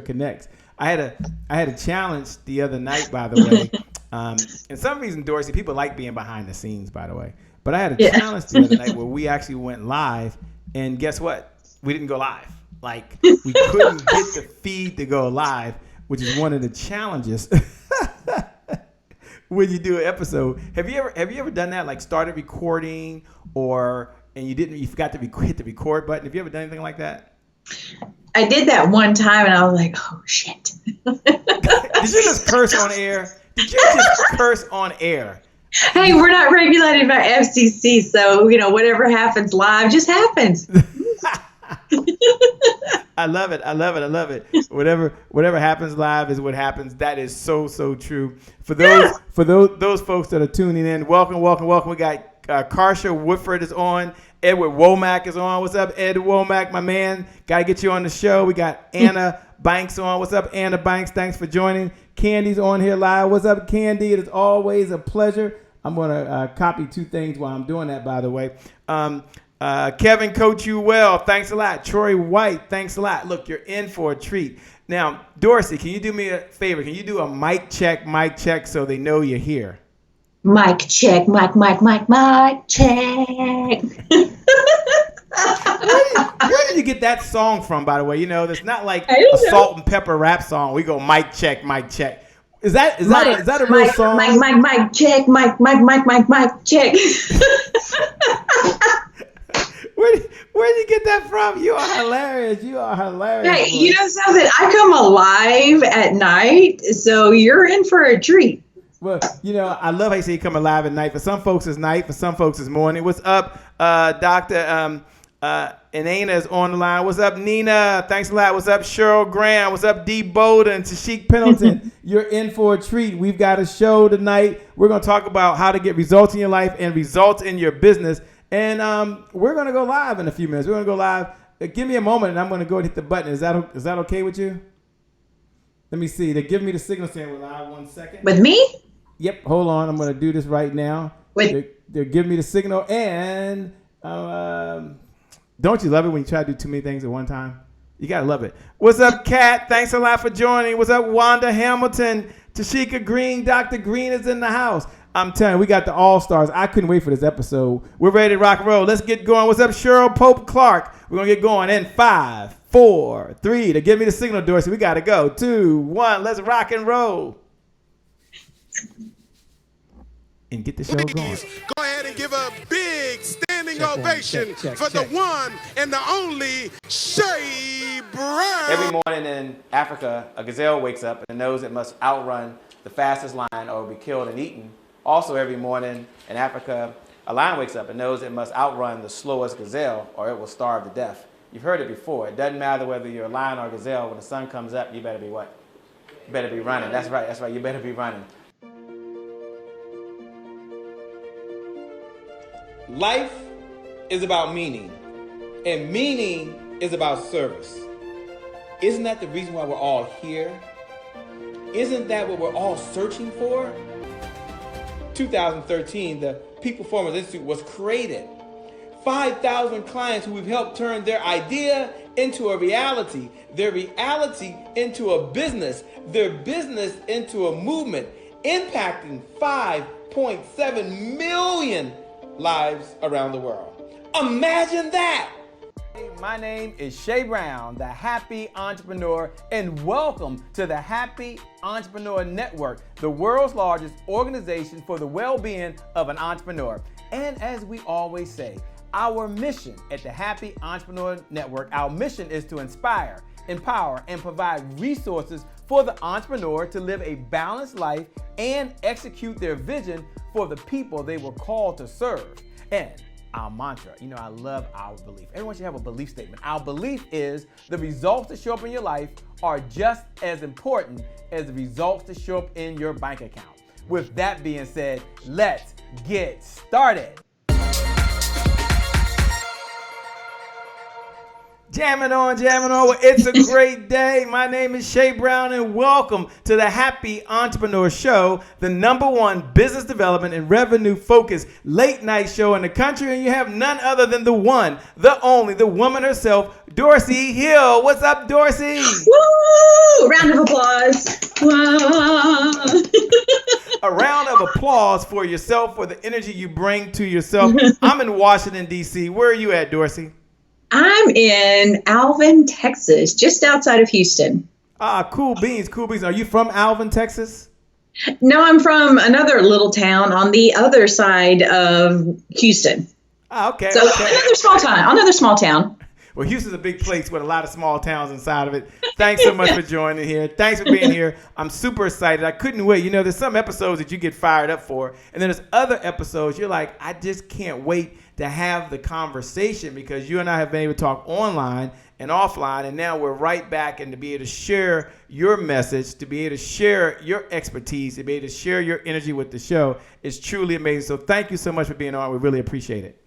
connects. I had a challenge the other night, by the way. And some reason, Dorci, people like being behind the scenes, by the way. But I had a challenge the other night where we actually went live, and guess what? We didn't go live. Like, we couldn't get the feed to go live, which is one of the challenges when you do an episode. Have you ever done that? Like, started recording, and you forgot to hit the record button? Have you ever done anything like that? I did that one time, and I was like, "Oh shit!" Did you just curse on air? Did you just curse on air? Hey, we're not regulated by FCC, so whatever happens live just happens. I love it. Whatever happens live is what happens. That is so true. For those folks that are tuning in, welcome. We got Karsha Woodford is on. Edward Womack is on. What's up, Ed Womack, my man? Got to get you on the show. We got Anna Banks on. What's up, Anna Banks? Thanks for joining. Candy's on here live. What's up, Candy? It is always a pleasure. I'm going to copy two things while I'm doing that, by the way. Kevin, coach you well. Thanks a lot. Troy White, thanks a lot. Look, you're in for a treat. Now, Dorci, can you do me a favor? Can you do a mic check so they know you're here? Mic check, mic check. Where did you get that song from, by the way? It's not like a salt and pepper rap song. We go mic check. Is that a real song? Mic check, mic check. Where did you get that from? You are hilarious. Hey, you know something? I come alive at night, so you're in for a treat. Well, I love how you say you come alive at night. For some folks, it's night. For some folks, it's morning. What's up, Dr. Inanna is on the line. What's up, Nina? Thanks a lot. What's up, Cheryl Graham? What's up, Dee Bowden? Tashik Pendleton. You're in for a treat. We've got a show tonight. We're going to talk about how to get results in your life and results in your business. And we're going to go live in a few minutes. We're going to go live. Give me a moment, and I'm going to go and hit the button. Is that okay with you? Let me see. They give me the signal saying we're live. 1 second. With me? Yep. Hold on. I'm going to do this right now. They're giving me the signal. And don't you love it when you try to do too many things at one time? You got to love it. What's up, Kat? Thanks a lot for joining. What's up, Wanda Hamilton? Tashika Green. Dr. Green is in the house. I'm telling you, we got the all-stars. I couldn't wait for this episode. We're ready to rock and roll. Let's get going. What's up, Cheryl Pope Clark? We're going to get going in 5, 4, 3. To give me the signal, Dorci. We got to go. 2, 1. Let's rock and roll. And get the show going. Go ahead and give a big standing ovation for the one and the only Shay Brown. Every morning in Africa, a gazelle wakes up and knows it must outrun the fastest lion or be killed and eaten. Also, every morning in Africa, a lion wakes up and knows it must outrun the slowest gazelle or it will starve to death. You've heard it before. It doesn't matter whether you're a lion or a gazelle. When the sun comes up, you better be what? You better be running. That's right. You better be running. Life is about meaning, and meaning is about service. Isn't that the reason why we're all here? Isn't that what we're all searching for? 2013, the Peak Performance Institute was created. 5,000 clients who we've helped turn their idea into a reality, their reality into a business, their business into a movement, impacting 5.7 million lives around the world. Imagine that! My name is Shay Brown, the Happy Entrepreneur, and welcome to the Happy Entrepreneur Network, the world's largest organization for the well-being of an entrepreneur. And as we always say, our mission at the Happy Entrepreneur Network, our mission is to inspire, empower, and provide resources for the entrepreneur to live a balanced life and execute their vision for the people they were called to serve. And our mantra, I love our belief. Everyone should have a belief statement. Our belief is the results that show up in your life are just as important as the results that show up in your bank account. With that being said, let's get started. Jamming on. Well, it's a great day. My name is Shay Brown, and welcome to the Happy Entrepreneur Show, the #1 business development and revenue-focused late-night show in the country. And you have none other than the one, the only, the woman herself, Dorci Hill. What's up, Dorci? Woo! Woo! Round of applause. Wow. A round of applause for yourself, for the energy you bring to yourself. I'm in Washington, D.C. Where are you at, Dorci? I'm in Alvin, Texas, just outside of Houston. Ah, cool beans, cool beans. Are you from Alvin, Texas? No, I'm from another little town on the other side of Houston. Ah, okay. So another small town. Well, Houston's a big place with a lot of small towns inside of it. Thanks so much for joining here. Thanks for being here. I'm super excited. I couldn't wait. You know, there's some episodes that you get fired up for, and then there's other episodes you're like, I just can't wait to have the conversation, because you and I have been able to talk online and offline, and now we're right back, and to be able to share your message, to be able to share your expertise, to be able to share your energy with the show is truly amazing. So thank you so much for being on. We really appreciate it.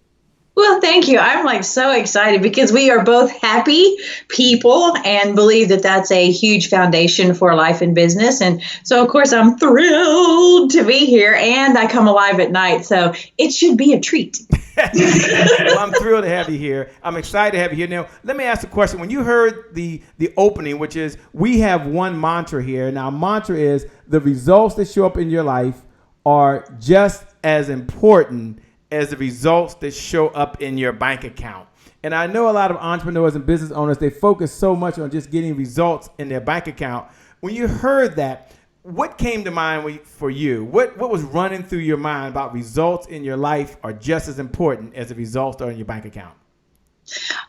Well, thank you. I'm like so excited because we are both happy people and believe that that's a huge foundation for life and business. And so, of course, I'm thrilled to be here, and I come alive at night. So it should be a treat. Well, I'm thrilled to have you here. I'm excited to have you here. Now, let me ask a question. When you heard the opening, which is we have one mantra here. Now, mantra is the results that show up in your life are just as important as the results that show up in your bank account. And I know a lot of entrepreneurs and business owners, they focus so much on just getting results in their bank account. When you heard that, what came to mind for you? What was running through your mind about results in your life are just as important as the results that are in your bank account?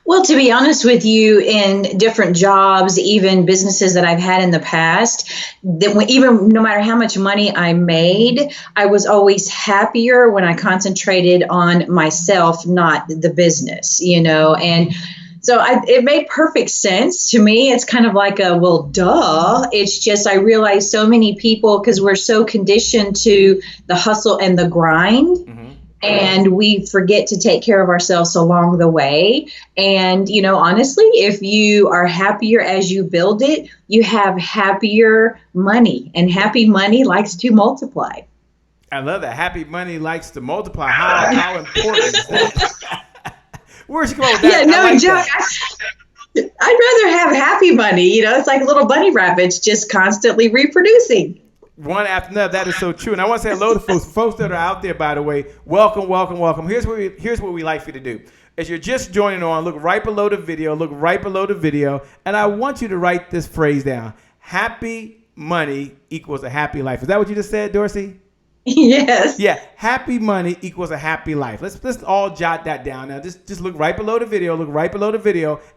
Well, to be honest with you, in different jobs, even businesses that I've had in the past, even no matter how much money I made, I was always happier when I concentrated on myself, not the business, and so it made perfect sense to me. It's kind of like well, duh. It's just I realized so many people, because we're so conditioned to the hustle and the grind. Mm-hmm. And we forget to take care of ourselves along the way. And, honestly, if you are happier as you build it, you have happier money. And happy money likes to multiply. I love that. Happy money likes to multiply. How important is that? Where's you going with that? Yeah, no, Joe. I'd rather have happy money. It's like little bunny rabbits just constantly reproducing. One after another. That is so true. And I want to say hello to folks that are out there, by the way. Welcome, welcome, welcome. Here's what we like for you to do. As you're just joining on, look right below the video, and I want you to write this phrase down. Happy money equals a happy life. Is that what you just said, Dorci? Yes. Yeah, happy money equals a happy life. Let's all jot that down. Now, just look right below the video,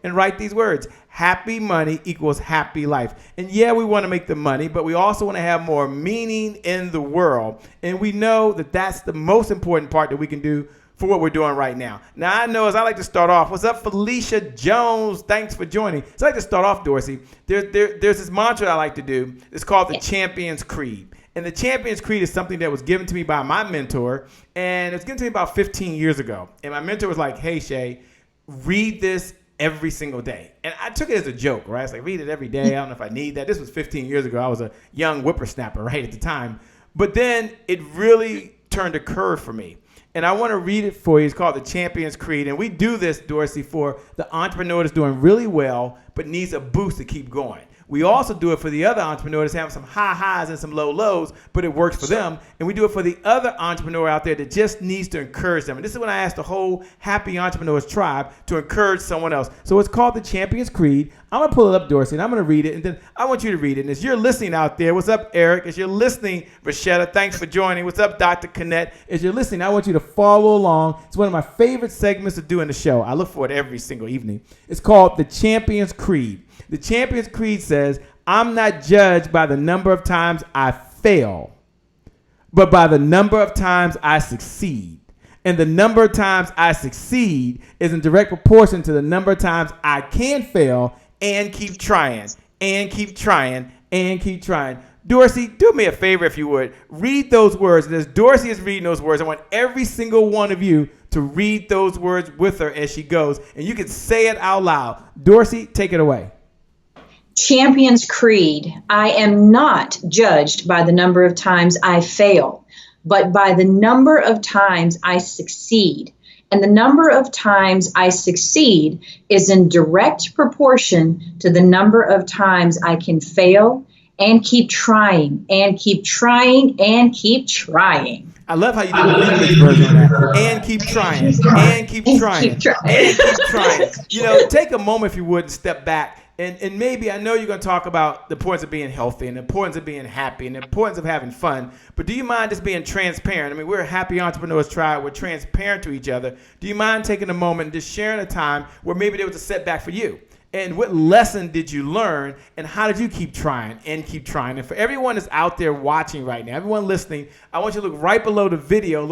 and write these words. Happy money equals happy life. And yeah, we want to make the money, but we also want to have more meaning in the world. And we know that that's the most important part that we can do for what we're doing right now. Now, I know as I like to start off, what's up, Felicia Jones? Thanks for joining. So I like to start off, Dorci. There's this mantra I like to do. It's called the Champion's Creed. And the Champion's Creed is something that was given to me by my mentor, and it was given to me about 15 years ago. And my mentor was like, hey, Shay, read this every single day. And I took it as a joke, right? It's like, read it every day. I don't know if I need that. This was 15 years ago. I was a young whippersnapper, right, at the time. But then it really turned a curve for me. And I want to read it for you. It's called the Champion's Creed. And we do this, Dorci, for the entrepreneur that's doing really well but needs a boost to keep going. We also do it for the other entrepreneur that's having some high highs and some low lows, but it works for them. And we do it for the other entrepreneur out there that just needs to encourage them. And this is when I ask the whole Happy Entrepreneurs tribe to encourage someone else. So it's called the Champion's Creed. I'm going to pull it up, Dorci, and I'm going to read it. And then I want you to read it. And as you're listening out there, what's up, Eric? As you're listening, Rashetta, thanks for joining. What's up, Dr. Connett? As you're listening, I want you to follow along. It's one of my favorite segments to do in the show. I look for it every single evening. It's called the Champion's Creed. The Champion's Creed says, I'm not judged by the number of times I fail, but by the number of times I succeed. And the number of times I succeed is in direct proportion to the number of times I can fail and keep trying, and keep trying, and keep trying. Dorci, do me a favor if you would. Read those words. And as Dorci is reading those words, I want every single one of you to read those words with her as she goes. And you can say it out loud. Dorci, take it away. Champion's Creed. I am not judged by the number of times I fail, but by the number of times I succeed. And the number of times I succeed is in direct proportion to the number of times I can fail and keep trying and keep trying and keep trying. I love how you did the remix version of that. And keep trying. And keep trying. And keep trying. You know, take a moment, if you would, and step back. And maybe, I know you're going to talk about the importance of being healthy and the importance of being happy and the importance of having fun. But do you mind just being transparent? I mean, we're a Happy Entrepreneurs Tribe. We're transparent to each other. Do you mind taking a moment and just sharing a time where maybe there was a setback for you? And what lesson did you learn, and how did you keep trying and keep trying? And for everyone that's out there watching right now, everyone listening, I want you to look right below the video,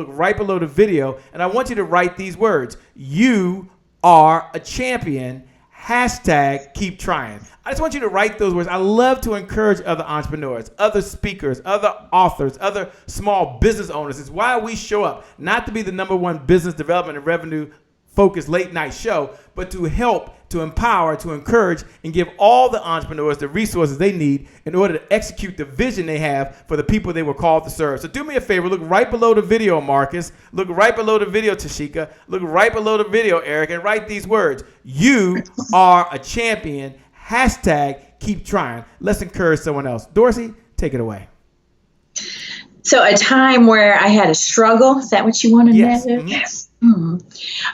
and I want you to write these words. You are a champion. Hashtag keep trying. I just want you to write those words. I love to encourage other entrepreneurs, other speakers, other authors, other small business owners. It's why we show up, not to be the number one business development and revenue focused late night show, but to help, to empower, to encourage, and give all the entrepreneurs the resources they need in order to execute the vision they have for the people they were called to serve. So do me a favor, look right below the video, Marcus. Look right below the video, Tashika. Look right below the video, Eric, and write these words. You are a champion. Hashtag keep trying. Let's encourage someone else. Dorci, take it away. So a time where I had a struggle, is that what you want to know? Yes.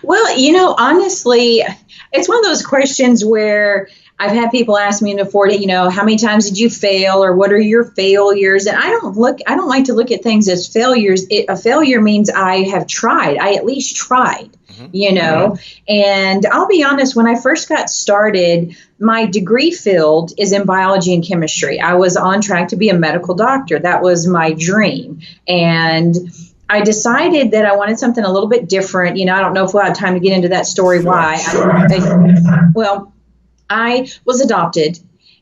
Well, you know, honestly, it's one of those questions where I've had people ask me before, you know, how many times did you fail, or what are your failures? And I don't like to look at things as failures. A failure means I have tried. I at least tried, you know. And I'll be honest, when I first got started, my degree field is in biology and chemistry. I was on track to be a medical doctor. That was my dream. And I decided that I wanted something a little bit different. You know, I don't know if we'll have time to get into that story why. Well, I was adopted,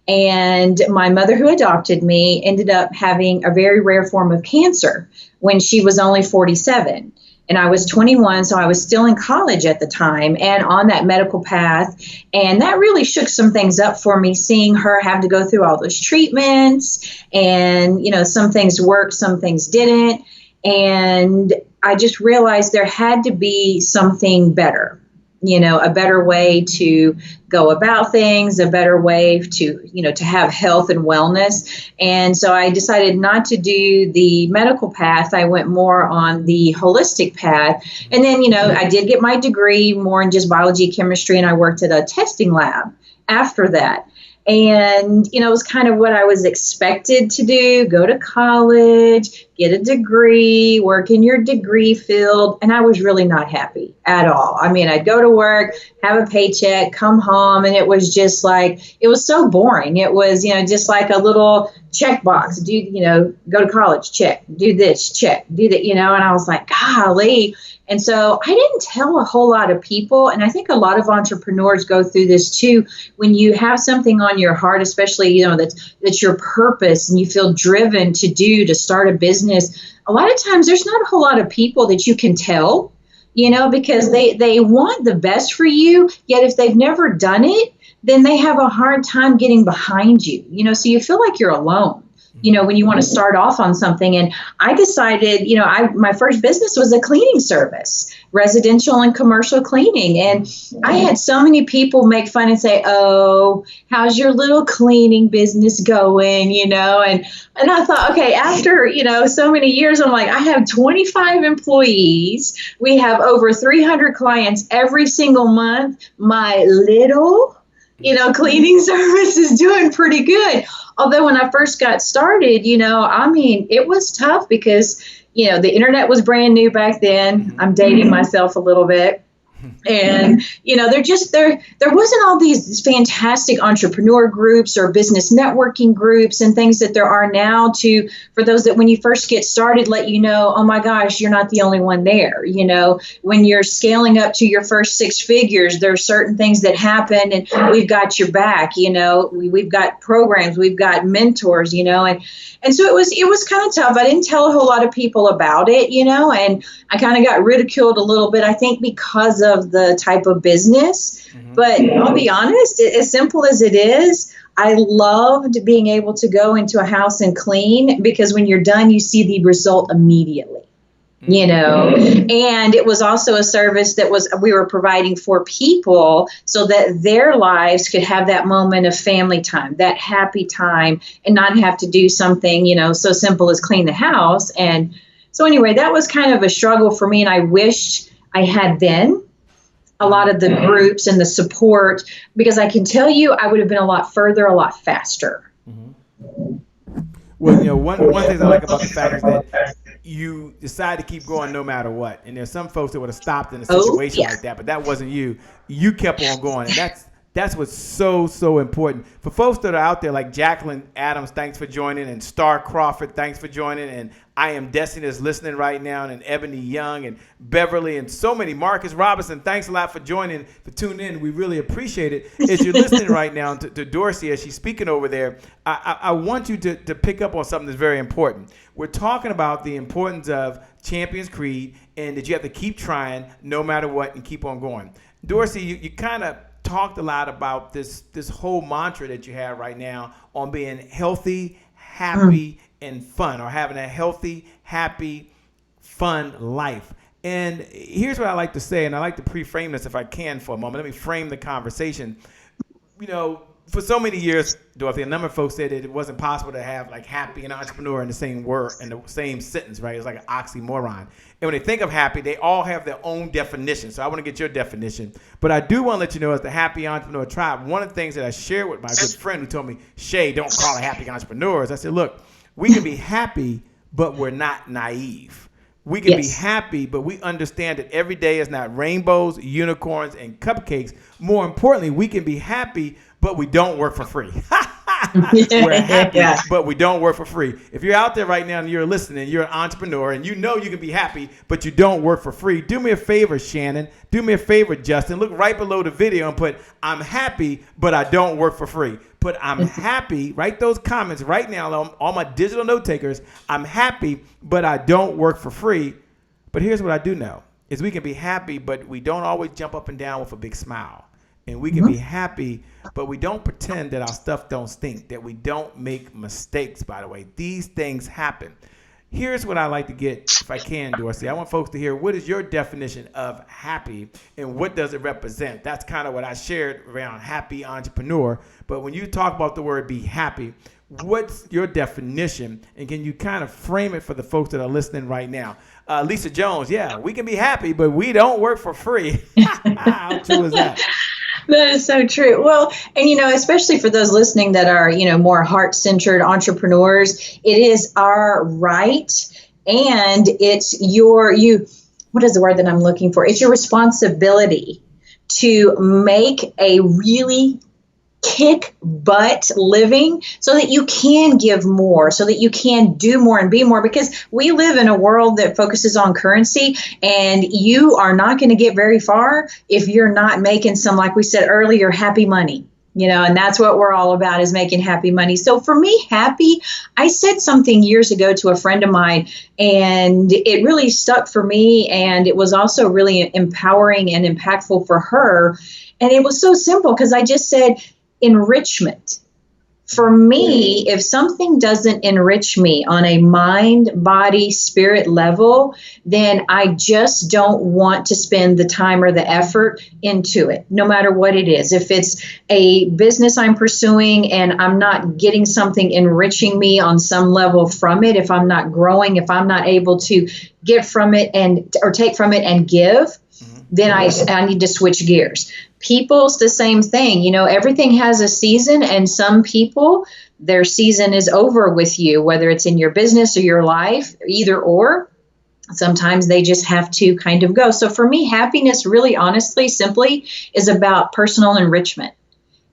and my mother who adopted me ended up having a very rare form of cancer when she was only 47. And I was 21, so I was still in college at the time and on that medical path. And that really shook some things up for me, seeing her have to go through all those treatments. And, you know, some things worked, some things didn't. And I just realized there had to be something better, you know, a better way to go about things, a better way to, you know, to have health and wellness. And so I decided not to do the medical path. I went more on the holistic path. And then, you know, I did get my degree more in just biology, chemistry, and I worked at a testing lab after that. And, you know, it was kind of what I was expected to do, go to college, get a degree, work in your degree field. And I was really not happy at all. I mean, I'd go to work, have a paycheck, come home, and it was just like, it was so boring. It was, you know, just like a little checkbox. Do, you know, go to college, check, do this, check, do that, you know, and I was like, golly. And so I didn't tell a whole lot of people. And I think a lot of entrepreneurs go through this too. When you have something on your heart, especially, you know, that's your purpose and you feel driven to start a business, a lot of times there's not a whole lot of people that you can tell, you know, because they want the best for you. Yet if they've never done it, then they have a hard time getting behind you, you know, so you feel like you're alone, you know, when you want to start off on something. And I decided, you know, my first business was a cleaning service, residential and commercial cleaning. And I had so many people make fun and say, oh, how's your little cleaning business going? You know, and I thought, okay, after, you know, so many years, I'm like, I have 25 employees. We have over 300 clients every single month. My little, you know, cleaning service is doing pretty good. Although when I first got started, you know, I mean, it was tough because, you know, the internet was brand new back then. I'm dating myself a little bit. And, you know, there wasn't all these fantastic entrepreneur groups or business networking groups and things that there are now for those that when you first get started, let you know, oh my gosh, you're not the only one there. You know, when you're scaling up to your first 6 figures, there are certain things that happen and we've got your back, you know, we've got programs, we've got mentors, you know, and so it was kind of tough. I didn't tell a whole lot of people about it, you know, and I kind of got ridiculed a little bit, I think, because of the type of business. But I'll be honest, as simple as it is, I loved being able to go into a house and clean because when you're done, you see the result immediately. And it was also a service that we were providing for people so that their lives could have that moment of family time, that happy time, and not have to do something, so simple as clean the house. And so anyway, that was kind of a struggle for me. And I wished I had then a lot of the groups and the support, because I can tell you I would have been a lot further, a lot faster. Well, one thing I like about the fact is that you decide to keep going no matter what. And there's some folks that would have stopped in a situation like that, but that wasn't you. You kept on going. And that's what's so important. For folks that are out there like Jacqueline Adams, thanks for joining, and Star Crawford, thanks for joining, and I Am Destiny is listening right now, and Ebony Young and Beverly and so many. Marcus Robinson, thanks a lot for joining, for tuning in. We really appreciate it. As you're listening right now to Dorci as she's speaking over there, I want you to pick up on something that's very important. We're talking about the importance of Champions Creed and that you have to keep trying no matter what and keep on going. Dorci, you kind of talked a lot about this whole mantra that you have right now on being healthy, happy, and fun, or having a healthy, happy, fun life. And here's what I like to say, and I like to pre-frame this if I can for a moment. Let me frame the conversation. For so many years, Dorothy, a number of folks said that it wasn't possible to have like happy and entrepreneur in the same word, in the same sentence, right? It's like an oxymoron. And when they think of happy, they all have their own definition. So I want to get your definition. But I do want to let you know, as the Happy Entrepreneur Tribe, one of the things that I shared with my good friend who told me, Shay, don't call it happy entrepreneurs. I said, look, we can be happy, but we're not naive. We can be happy, but we understand that every day is not rainbows, unicorns, and cupcakes. More importantly, we can be happy, but we don't work for free. We're happy, but we don't work for free. If you're out there right now and you're listening, you're an entrepreneur, and you can be happy, but you don't work for free, do me a favor, Shannon. Do me a favor, Justin. Look right below the video and put, I'm happy, but I don't work for free. Put, I'm happy. Write those comments right now on all my digital note takers. I'm happy, but I don't work for free. But here's what I do know, is we can be happy, but we don't always jump up and down with a big smile. And we can be happy, but we don't pretend that our stuff don't stink, that we don't make mistakes, by the way. These things happen. Here's what I like to get, if I can, Dorci. I want folks to hear, what is your definition of happy and what does it represent? That's kind of what I shared around happy entrepreneur. But when you talk about the word be happy, what's your definition? And can you kind of frame it for the folks that are listening right now? Lisa Jones, we can be happy, but we don't work for free. How true is that? That is so true. Well, and especially for those listening that are, more heart-centered entrepreneurs, it is our right, and it's what is the word that I'm looking for? It's your responsibility to make a really kick butt living so that you can give more, so that you can do more and be more, because we live in a world that focuses on currency, and you are not going to get very far if you're not making some, like we said earlier, happy money. And that's what we're all about, is making happy money. So for me, happy, I said something years ago to a friend of mine, and it really stuck for me, and it was also really empowering and impactful for her. And it was so simple, because I just said, enrichment. For me, if something doesn't enrich me on a mind, body, spirit level, then I just don't want to spend the time or the effort into it, no matter what it is. If it's a business I'm pursuing and I'm not getting something enriching me on some level from it, if I'm not growing, if I'm not able to get from it or take from it and give, then I need to switch gears. People's the same thing. Everything has a season, and some people, their season is over with you, whether it's in your business or your life, either or. Sometimes they just have to kind of go. So for me, happiness really, honestly, simply is about personal enrichment.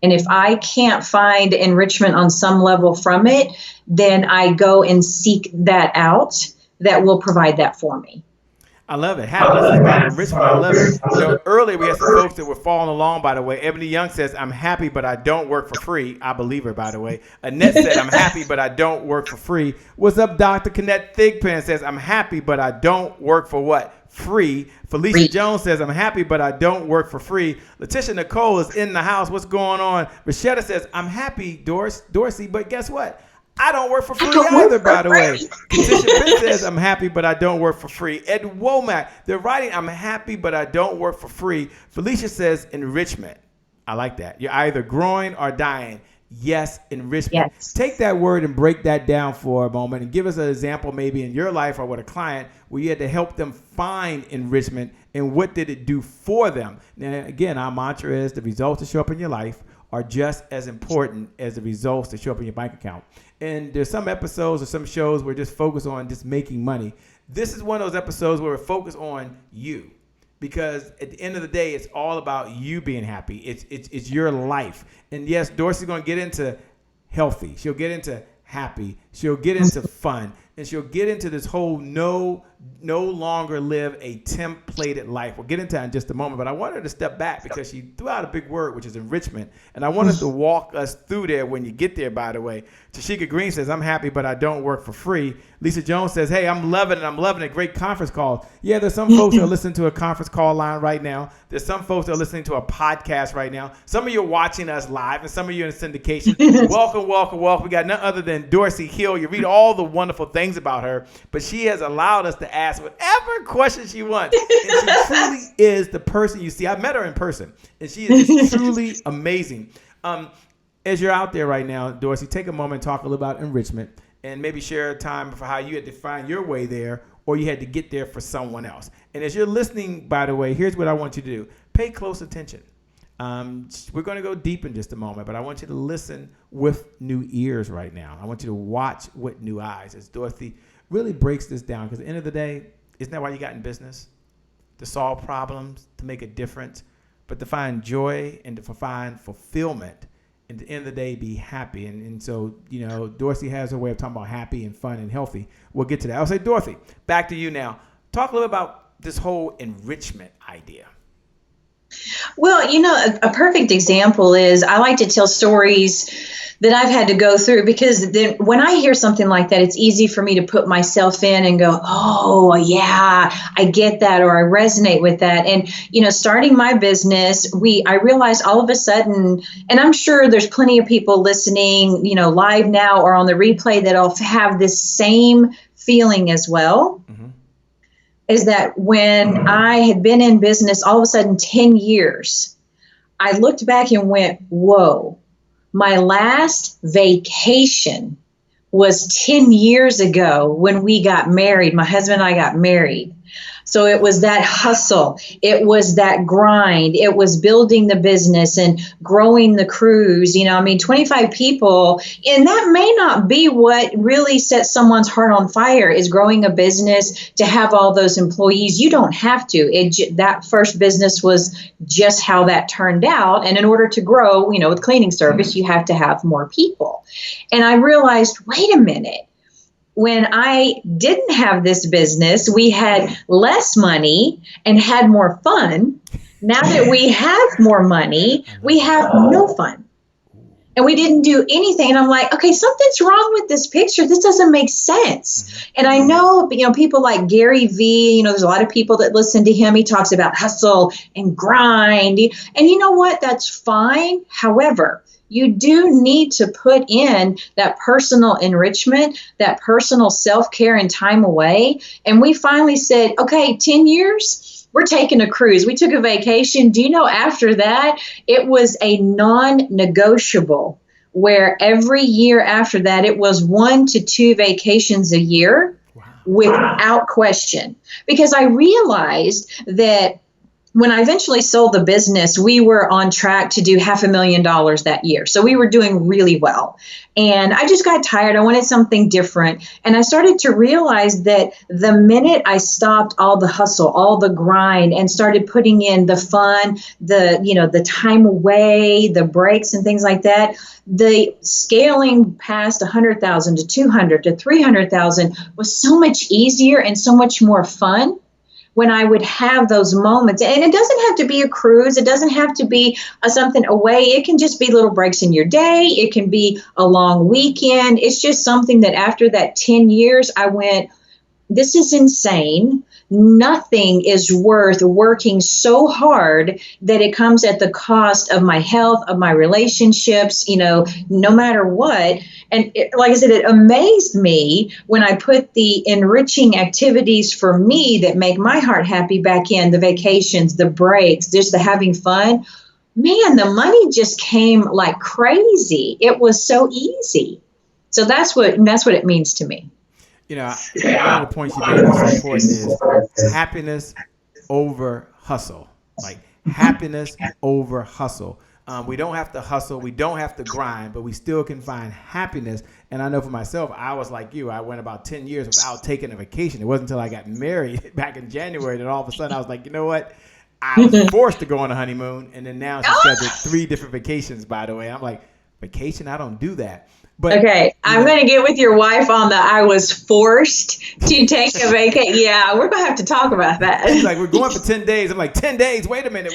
And if I can't find enrichment on some level from it, then I go and seek that out that will provide that for me. I love it. Happiness is about enrichment. I love it. Earlier we had some folks that were following along, by the way. Ebony Young says, I'm happy, but I don't work for free. I believe her, by the way. Annette said, I'm happy, but I don't work for free. What's up, Dr. Connect Thigpen says, I'm happy, but I don't work for what? Free. Felicia Jones says, I'm happy, but I don't work for free. Letitia Nicole is in the house. What's going on? Rashetta says, I'm happy, Dorci, but guess what? I don't work for free either, by the way. Katisha Pitt says, I'm happy, but I don't work for free. Ed Womack, they're writing, I'm happy, but I don't work for free. Felicia says, enrichment. I like that. You're either growing or dying. Yes, enrichment. Yes. Take that word and break that down for a moment and give us an example maybe in your life or with a client where you had to help them find enrichment and what did it do for them. Now, again, our mantra is the results that show up in your life are just as important as the results that show up in your bank account. And there's some episodes or some shows where just focus on just making money. This is one of those episodes where we're focused on you. Because at the end of the day, it's all about you being happy. It's your life. And yes, Dorci's going to get into healthy. She'll get into happy. She'll get into fun. And she'll get into this whole no longer live a templated life. We'll get into that in just a moment. But I want her to step back because she threw out a big word, which is enrichment. And I want us to walk us through there when you get there, by the way. Tashika Green says, I'm happy, but I don't work for free. Lisa Jones says, hey, I'm loving it. Great conference calls. Yeah, there's some folks that are listening to a conference call line right now. There's some folks that are listening to a podcast right now. Some of you are watching us live, and some of you in syndication. Welcome. We got none other than Dorci Hill. You read all the wonderful things about her, but she has allowed us to ask whatever question she wants. And she truly is the person you see. I met her in person, and she is just truly amazing. As you're out there right now, Dorci, take a moment and talk a little about enrichment and maybe share a time for how you had to find your way there or you had to get there for someone else. And as you're listening, by the way, here's what I want you to do. Pay close attention. We're going to go deep in just a moment, but I want you to listen with new ears right now. I want you to watch with new eyes as Dorci really breaks this down. Because at the end of the day, isn't that why you got in business? To solve problems, to make a difference, but to find joy and to find fulfillment. And at the end of the day, be happy. And so, Dorci has her way of talking about happy and fun and healthy. We'll get to that. I'll say, Dorci, back to you now. Talk a little about this whole enrichment idea. Well, a perfect example is I like to tell stories that I've had to go through because then when I hear something like that, it's easy for me to put myself in and go, oh, yeah, I get that or I resonate with that. And, starting my business, I realized all of a sudden, and I'm sure there's plenty of people listening, live now or on the replay that'll have this same feeling as well. Mm-hmm. Is that when I had been in business all of a sudden 10 years, I looked back and went, whoa, my last vacation was 10 years ago when we got married. My husband and I got married. So it was that hustle. It was that grind. It was building the business and growing the cruise. 25 people. And that may not be what really sets someone's heart on fire is growing a business to have all those employees. You don't have to. That first business was just how that turned out. And in order to grow, with cleaning service, you have to have more people. And I realized, wait a minute. When I didn't have this business, we had less money and had more fun. Now that we have more money, we have no fun. And we didn't do anything. And I'm like, okay, something's wrong with this picture. This doesn't make sense. And I know, people like Gary Vee, there's a lot of people that listen to him. He talks about hustle and grind. And you know what? That's fine. However, you do need to put in that personal enrichment, that personal self-care and time away. And we finally said, okay, 10 years, we're taking a cruise. We took a vacation. Do you know after that, it was a non-negotiable where every year after that, it was 1 to 2 vacations a year. Wow. Without question. Because I realized that when I eventually sold the business, we were on track to do $500,000 that year. So we were doing really well. And I just got tired. I wanted something different. And I started to realize that the minute I stopped all the hustle, all the grind, and started putting in the fun, the time away, the breaks and things like that, the scaling past 100,000 to 200 to 300,000 was so much easier and so much more fun. When I would have those moments, and it doesn't have to be a cruise, it doesn't have to be something away, it can just be little breaks in your day, it can be a long weekend. It's just something that after that 10 years, I went, this is insane. Nothing is worth working so hard that it comes at the cost of my health, of my relationships, no matter what. And like I said, it amazed me when I put the enriching activities for me that make my heart happy back in, the vacations, the breaks, just the having fun. Man, the money just came like crazy. It was so easy. So that's what it means to me. You know, one of the points you made that's so important is happiness over hustle. Like happiness over hustle. We don't have to hustle. We don't have to grind, but we still can find happiness. And I know for myself, I was like you. I went about 10 years without taking a vacation. It wasn't until I got married back in January that all of a sudden I was like, you know what? I was forced to go on a honeymoon. And then now she's scheduled 3 different vacations, by the way. I'm like, vacation? I don't do that. But, okay, I'm going to get with your wife on the I was forced to take a vacation. Yeah, we're going to have to talk about that. She's like, we're going for 10 days. I'm like, 10 days? Wait a minute.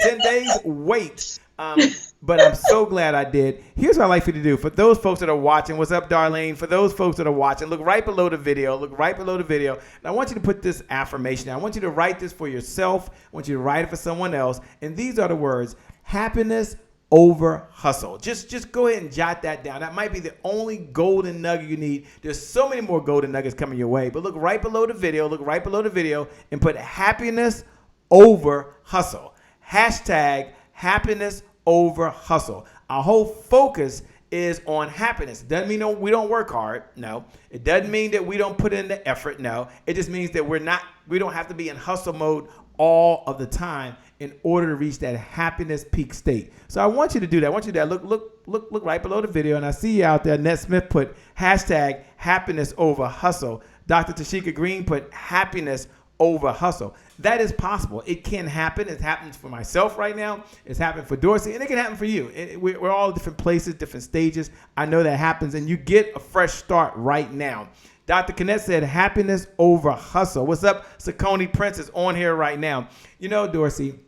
10 days? Wait. But I'm so glad I did. Here's what I'd like for you to do. For those folks that are watching, what's up, Darlene? For those folks that are watching, look right below the video. And I want you to put this affirmation down. I want you to write this for yourself. I want you to write it for someone else. And these are the words: happiness over hustle. Just go ahead and jot that down. That might be the only golden nugget you need. There's so many more golden nuggets coming your way. But look right below the video. And put happiness over hustle. Hashtag happiness over hustle. Our whole focus is on happiness. It doesn't mean we don't work hard. No. It doesn't mean that we don't put in the effort. No. It just means that we don't have to be in hustle mode all of the time in order to reach that happiness peak state. So I want you to do that. I want you to look right below the video. And I see you out there. Ned Smith put hashtag happiness over hustle. Dr. Tashika Green put happiness over hustle. That is possible. It can happen. It happens for myself right now. It's happened for Dorci, and it can happen for you. We're all different places, different stages. I know that happens, and you get a fresh start right now. Dr. Kenneth said happiness over hustle. What's up? Sakoni Prince is on here right now. You know, Dorci,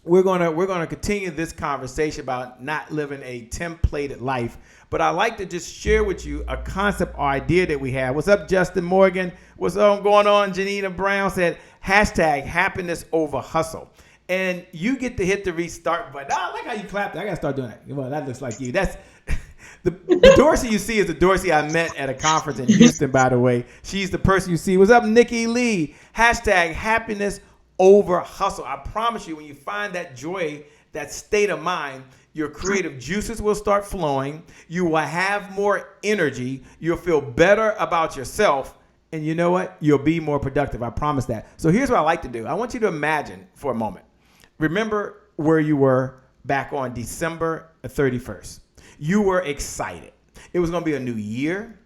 we're gonna continue this conversation about not living a templated life. But I'd like to just share with you a concept or idea that we have. What's up, Justin Morgan? What's going on? Janina Brown said hashtag happiness over hustle. And you get to hit the restart button. I like how you clapped. I got to start doing that. Well, that looks like you. That's the Dorci you see is the Dorci I met at a conference in Houston, by the way. She's the person you see. What's up, Nikki Lee? Hashtag happiness over hustle. I promise you, when you find that joy, that state of mind, your creative juices will start flowing. You will have more energy. You'll feel better about yourself. And you know what? You'll be more productive. I promise that. So here's what I like to do. I want you to imagine for a moment. Remember where you were back on December 31st. You were excited. It was going to be a new year,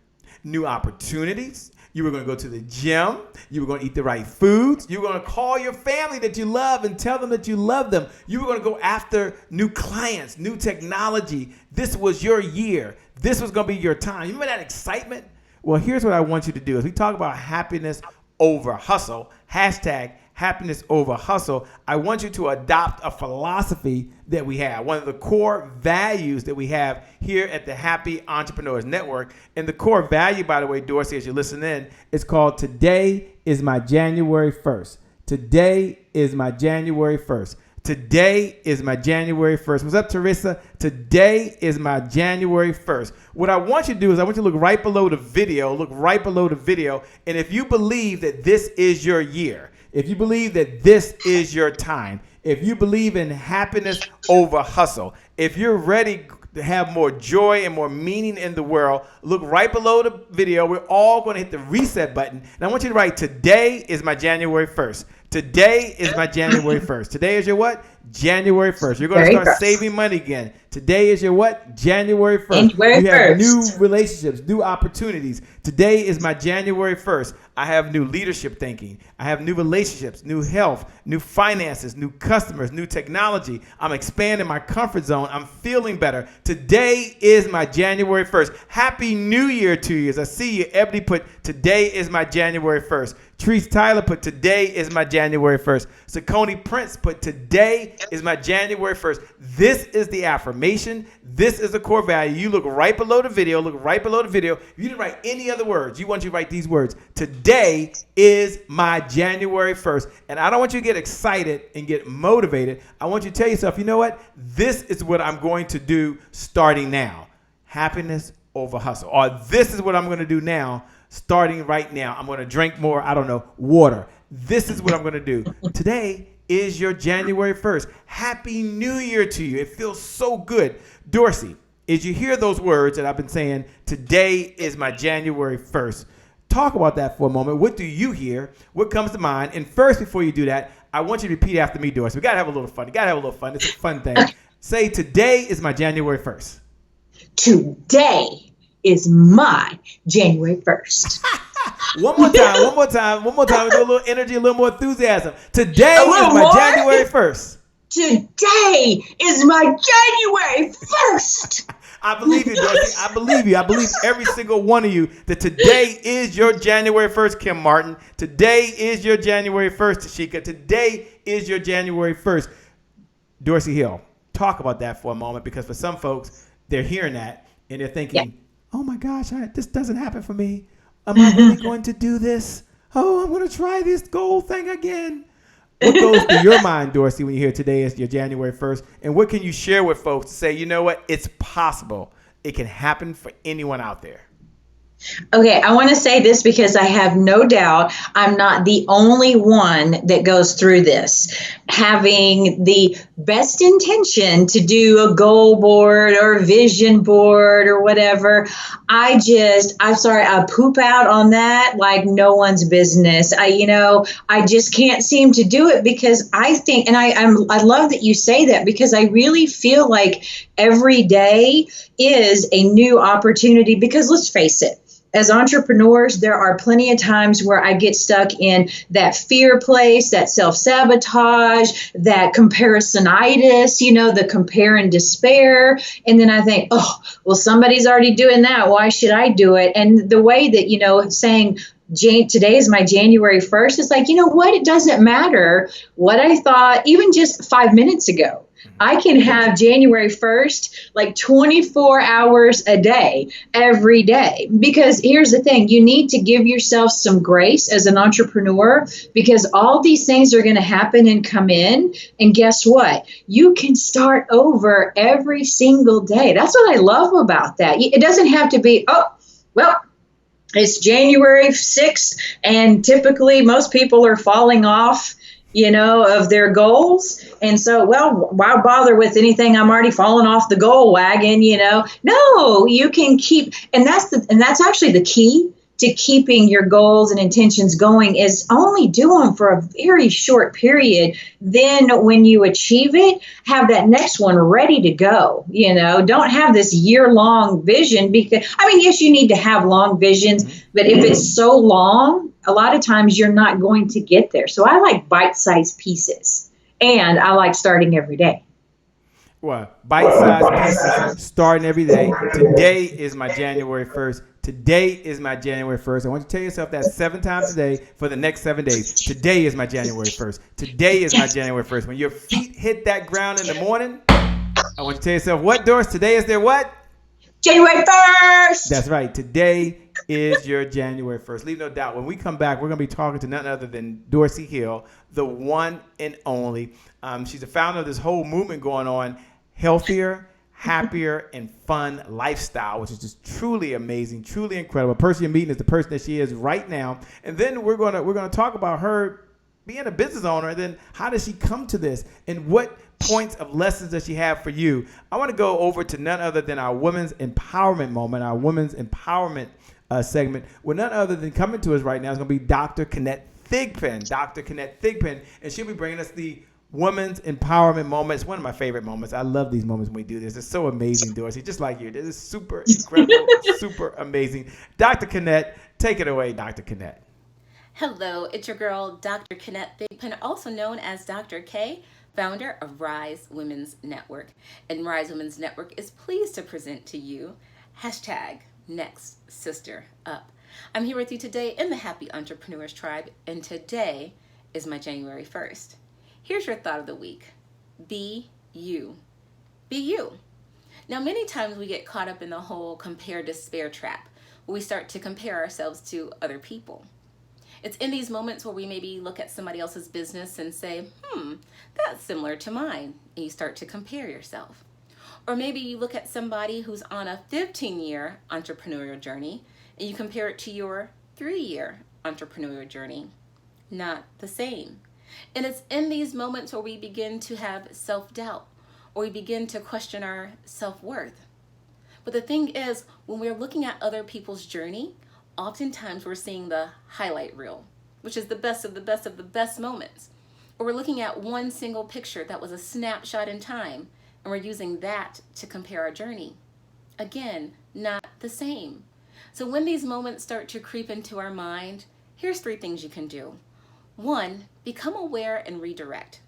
new opportunities. You were going to go to the gym. You were going to eat the right foods. You were going to call your family that you love and tell them that you love them. You were going to go after new clients, new technology. This was your year. This was going to be your time. You remember that excitement? Well, here's what I want you to do. As we talk about happiness over hustle, hashtag happiness over hustle, I want you to adopt a philosophy that we have, one of the core values that we have here at the Happy Entrepreneurs Network. And the core value, by the way, Dorci, as you listen in, is called Today is my January 1st. Today is my January 1st. Today is my January 1st. What's up, Teresa? Today is my January 1st. What I want you to do is I want you to look right below the video. And if you believe that this is your year, if you believe that this is your time, if you believe in happiness over hustle, if you're ready to have more joy and more meaning in the world, look right below the video. We're all going to hit the reset button. And I want you to write, today is my January 1st. Today is my January 1st. Today is your what? January 1st. You're going to start saving money again. Today is your what? January 1st. You have new relationships, new opportunities. Today is my January 1st. I have new leadership thinking. I have new relationships, new health, new finances, new customers, new technology. I'm expanding my comfort zone. I'm feeling better. Today is my January 1st. Happy New Year to you. As I see you, Ebony put, today is my January 1st. Treese Tyler put, today is my January 1st. Sakoni Prince put, today is my January 1st. This is the affirmation. This is the core value. You look right below the video. If you didn't write any other words, you want you to write these words. Today is my January 1st. And I don't want you to get excited and get motivated. I want you to tell yourself, you know what? This is what I'm going to do starting now. Happiness over hustle. Or this is what I'm going to do now, starting right now. I'm going to drink more, water. This is what I'm going to do. Today is your January 1st. Happy New Year to you. It feels so good. Dorci, as you hear those words that I've been saying, today is my January 1st. Talk about that for a moment. What do you hear? What comes to mind? And first, before you do that, I want you to repeat after me, Dorci. We got to have a little fun. It's a fun thing. Say, today is my January 1st. Today is my January 1st. One more time. With a little energy, a little more enthusiasm. Today is my January 1st. Today is my January 1st. I believe you, Dorci. I believe you. I believe every single one of you that today is your January 1st, Kim Martin. Today is your January 1st, Tashika. Today is your January 1st. Dorci Hill, talk about that for a moment, because for some folks, they're hearing that and they're thinking, oh my gosh, this doesn't happen for me. Am I really going to do this? Oh, I'm going to try this goal thing again. What goes through your mind, Dorci, when you hear today is your January 1st? And what can you share with folks to say, you know what, it's possible. It can happen for anyone out there. Okay, I want to say this because I have no doubt I'm not the only one that goes through this. Having the best intention to do a goal board or vision board or whatever, I poop out on that like no one's business. I just can't seem to do it because I think, and I love that you say that, because I really feel like every day is a new opportunity, because let's face it, as entrepreneurs, there are plenty of times where I get stuck in that fear place, that self-sabotage, that comparisonitis, the compare and despair. And then I think, oh, well, somebody's already doing that. Why should I do it? And the way that, saying today is my January 1st, is like, you know what? It doesn't matter what I thought, even just 5 minutes ago. I can have January 1st, like 24 hours a day, every day. Because here's the thing, you need to give yourself some grace as an entrepreneur, because all these things are going to happen and come in. And guess what? You can start over every single day. That's what I love about that. It doesn't have to be, it's January 6th, and typically most people are falling off of their goals. And so, why bother with anything? I'm already falling off the goal wagon, No, you can keep, and that's actually the key to keeping your goals and intentions going, is only do them for a very short period. Then when you achieve it, have that next one ready to go. Don't have this year-long vision, because, yes, you need to have long visions, but if it's so long, a lot of times you're not going to get there. So I like bite-sized pieces, and I like starting every day. Well, bite-sized pieces, starting every day. Today is my January 1st. Today is my January 1st. I want you to tell yourself that 7 times a day for the next 7 days. Today is my January 1st. Today is my January 1st. When your feet hit that ground in the morning, I want you to tell yourself, what, Dorci? Today is their what? January 1st. That's right. Today is your January 1st. Leave no doubt. When we come back, we're going to be talking to none other than Dorci Hill, the one and only. She's the founder of this whole movement going on, Healthier, Happier, and Fun Lifestyle, which is just truly amazing, truly incredible. The person you're meeting is the person that she is right now. And then we're gonna talk about her being a business owner, and then how does she come to this, and what points of lessons does she have for you. I want to go over to none other than our women's empowerment moment, our women's empowerment segment, where none other than coming to us right now is going to be Dr. Kenneth Thigpen, and she'll be bringing us the Women's Empowerment Moment. It's one of my favorite moments. I love these moments when we do this. It's so amazing, Dorci. Just like you. This is super incredible, super amazing. Dr. Kenneth, take it away, Dr. Kenneth. Hello, it's your girl, Dr. Kenneth Thigpen, also known as Dr. K, founder of Rise Women's Network. And Rise Women's Network is pleased to present to you #NextSisterUp. I'm here with you today in the Happy Entrepreneurs Tribe, and today is my January 1st. Here's your thought of the week. Be you. Be you. Now, many times we get caught up in the whole compare despair trap, where we start to compare ourselves to other people. It's in these moments where we maybe look at somebody else's business and say, that's similar to mine, and you start to compare yourself. Or maybe you look at somebody who's on a 15-year entrepreneurial journey and you compare it to your 3-year entrepreneurial journey. Not the same. And it's in these moments where we begin to have self-doubt, or we begin to question our self-worth. But the thing is, when we're looking at other people's journey, oftentimes we're seeing the highlight reel, which is the best of the best of the best moments. Or we're looking at one single picture that was a snapshot in time, and we're using that to compare our journey. Again, not the same. So when these moments start to creep into our mind, here's 3 things you can do. 1, become aware and redirect.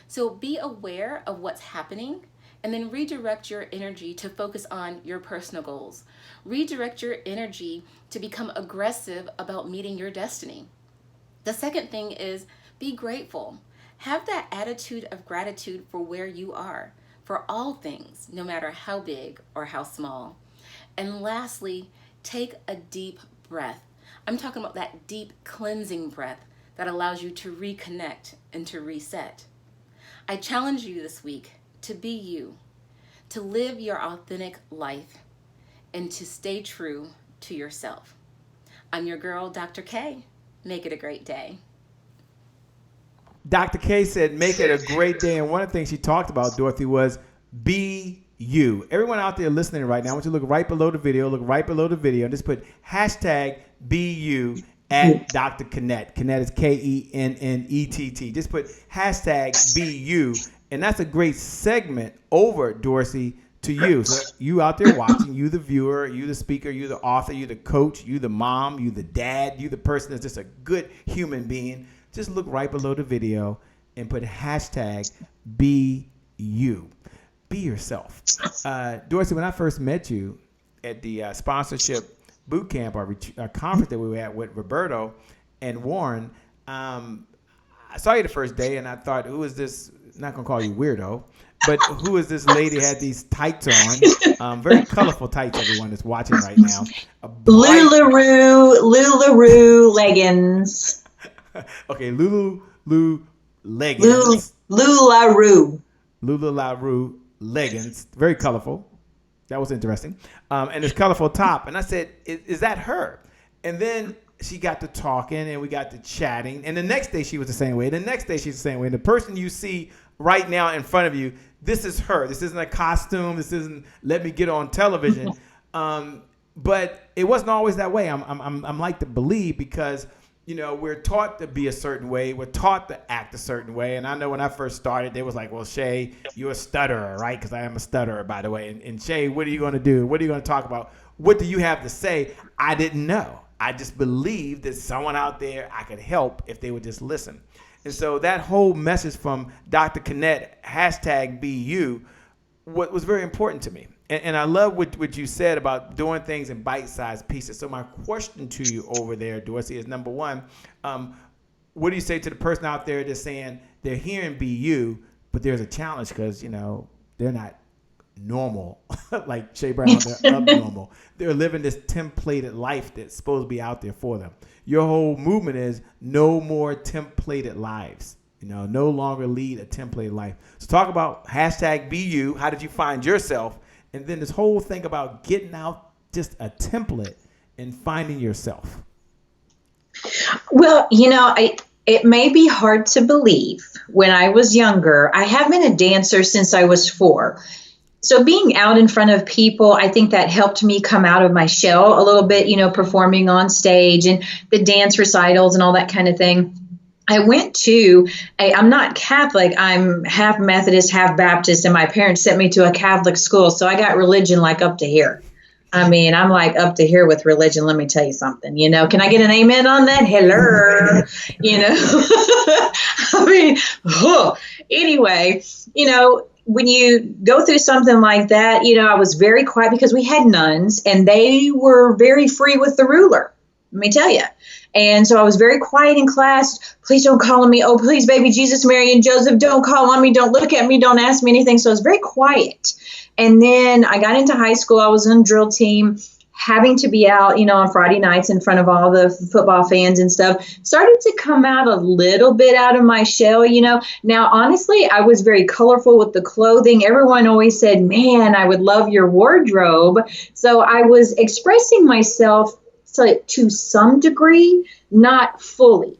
So be aware of what's happening, and then redirect your energy to focus on your personal goals. Redirect your energy to become aggressive about meeting your destiny. The second thing is be grateful. Have that attitude of gratitude for where you are, for all things, no matter how big or how small. And lastly, take a deep breath. I'm talking about that deep cleansing breath that allows you to reconnect and to reset. I challenge you this week to be you, to live your authentic life, and to stay true to yourself. I'm your girl, Dr. K. Make it a great day. Dr. K said, make it a great day. And one of the things she talked about, Dorothy, was be you. Everyone out there listening right now, I want you to look right below the video, and just put hashtag be you at Dr. Kennett. Kennett is Kennett. Just put hashtag be you. And that's a great segment over, Dorci, to you. So you out there watching, you the viewer, you the speaker, you the author, you the coach, you the mom, you the dad, you the person that's just a good human being. Just look right below the video and put hashtag be you. Be yourself. Dorci, when I first met you at the sponsorship boot camp or conference that we were at with Roberto and Warren, I saw you the first day and I thought, who is this? Not going to call you weirdo, but who is this lady had these tights on? Very colorful tights, everyone that's watching right now. LuLaRoe leggings. Okay, Lulu leggings. LuLaRoe leggings. Very colorful. That was interesting. And this colorful top. And I said, is that her? And then she got to talking and we got to chatting. And the next day she was the same way. The next day she's the same way. And the person you see right now in front of you, this is her. This isn't a costume. This isn't let me get on television. But it wasn't always that way. I'm like to believe because, you know, we're taught to be a certain way. We're taught to act a certain way. And I know when I first started, they was like, well, Shay, you're a stutterer, right? Because I am a stutterer, by the way. And Shay, what are you going to do? What are you going to talk about? What do you have to say? I didn't know. I just believed that someone out there I could help if they would just listen. And so that whole message from Dr. Kennett, hashtag be you, was very important to me. And I love what you said about doing things in bite-sized pieces. So my question to you over there, Dorci, is number one, what do you say to the person out there that's saying they're hearing be you, but there's a challenge because, you know, they're not normal, like Shay Brown, they're abnormal. They're living this templated life that's supposed to be out there for them. Your whole movement is no more templated lives. You know, no longer lead a templated life. So talk about hashtag be you. How did you find yourself? And then this whole thing about getting out just a template and finding yourself. Well, you know, it may be hard to believe. When I was younger, I have been a dancer since I was 4. So being out in front of people, I think that helped me come out of my shell a little bit, you know, performing on stage and the dance recitals and all that kind of thing. I went to I'm not Catholic, I'm half Methodist, half Baptist, and my parents sent me to a Catholic school. So I got religion like up to here. I mean, I'm like up to here with religion. Let me tell you something, you know, can I get an amen on that? Hello, you know, I mean, anyway, you know, when you go through something like that, you know, I was very quiet because we had nuns and they were very free with the ruler. Let me tell you. And so I was very quiet in class. Please don't call on me. Oh, please, baby Jesus, Mary, and Joseph, don't call on me. Don't look at me. Don't ask me anything. So I was very quiet. And then I got into high school. I was on drill team, having to be out, on Friday nights in front of all the football fans and stuff, started to come out a little bit out of my shell, Now, honestly, I was very colorful with the clothing. Everyone always said, man, I would love your wardrobe. So I was expressing myself to some degree, not fully.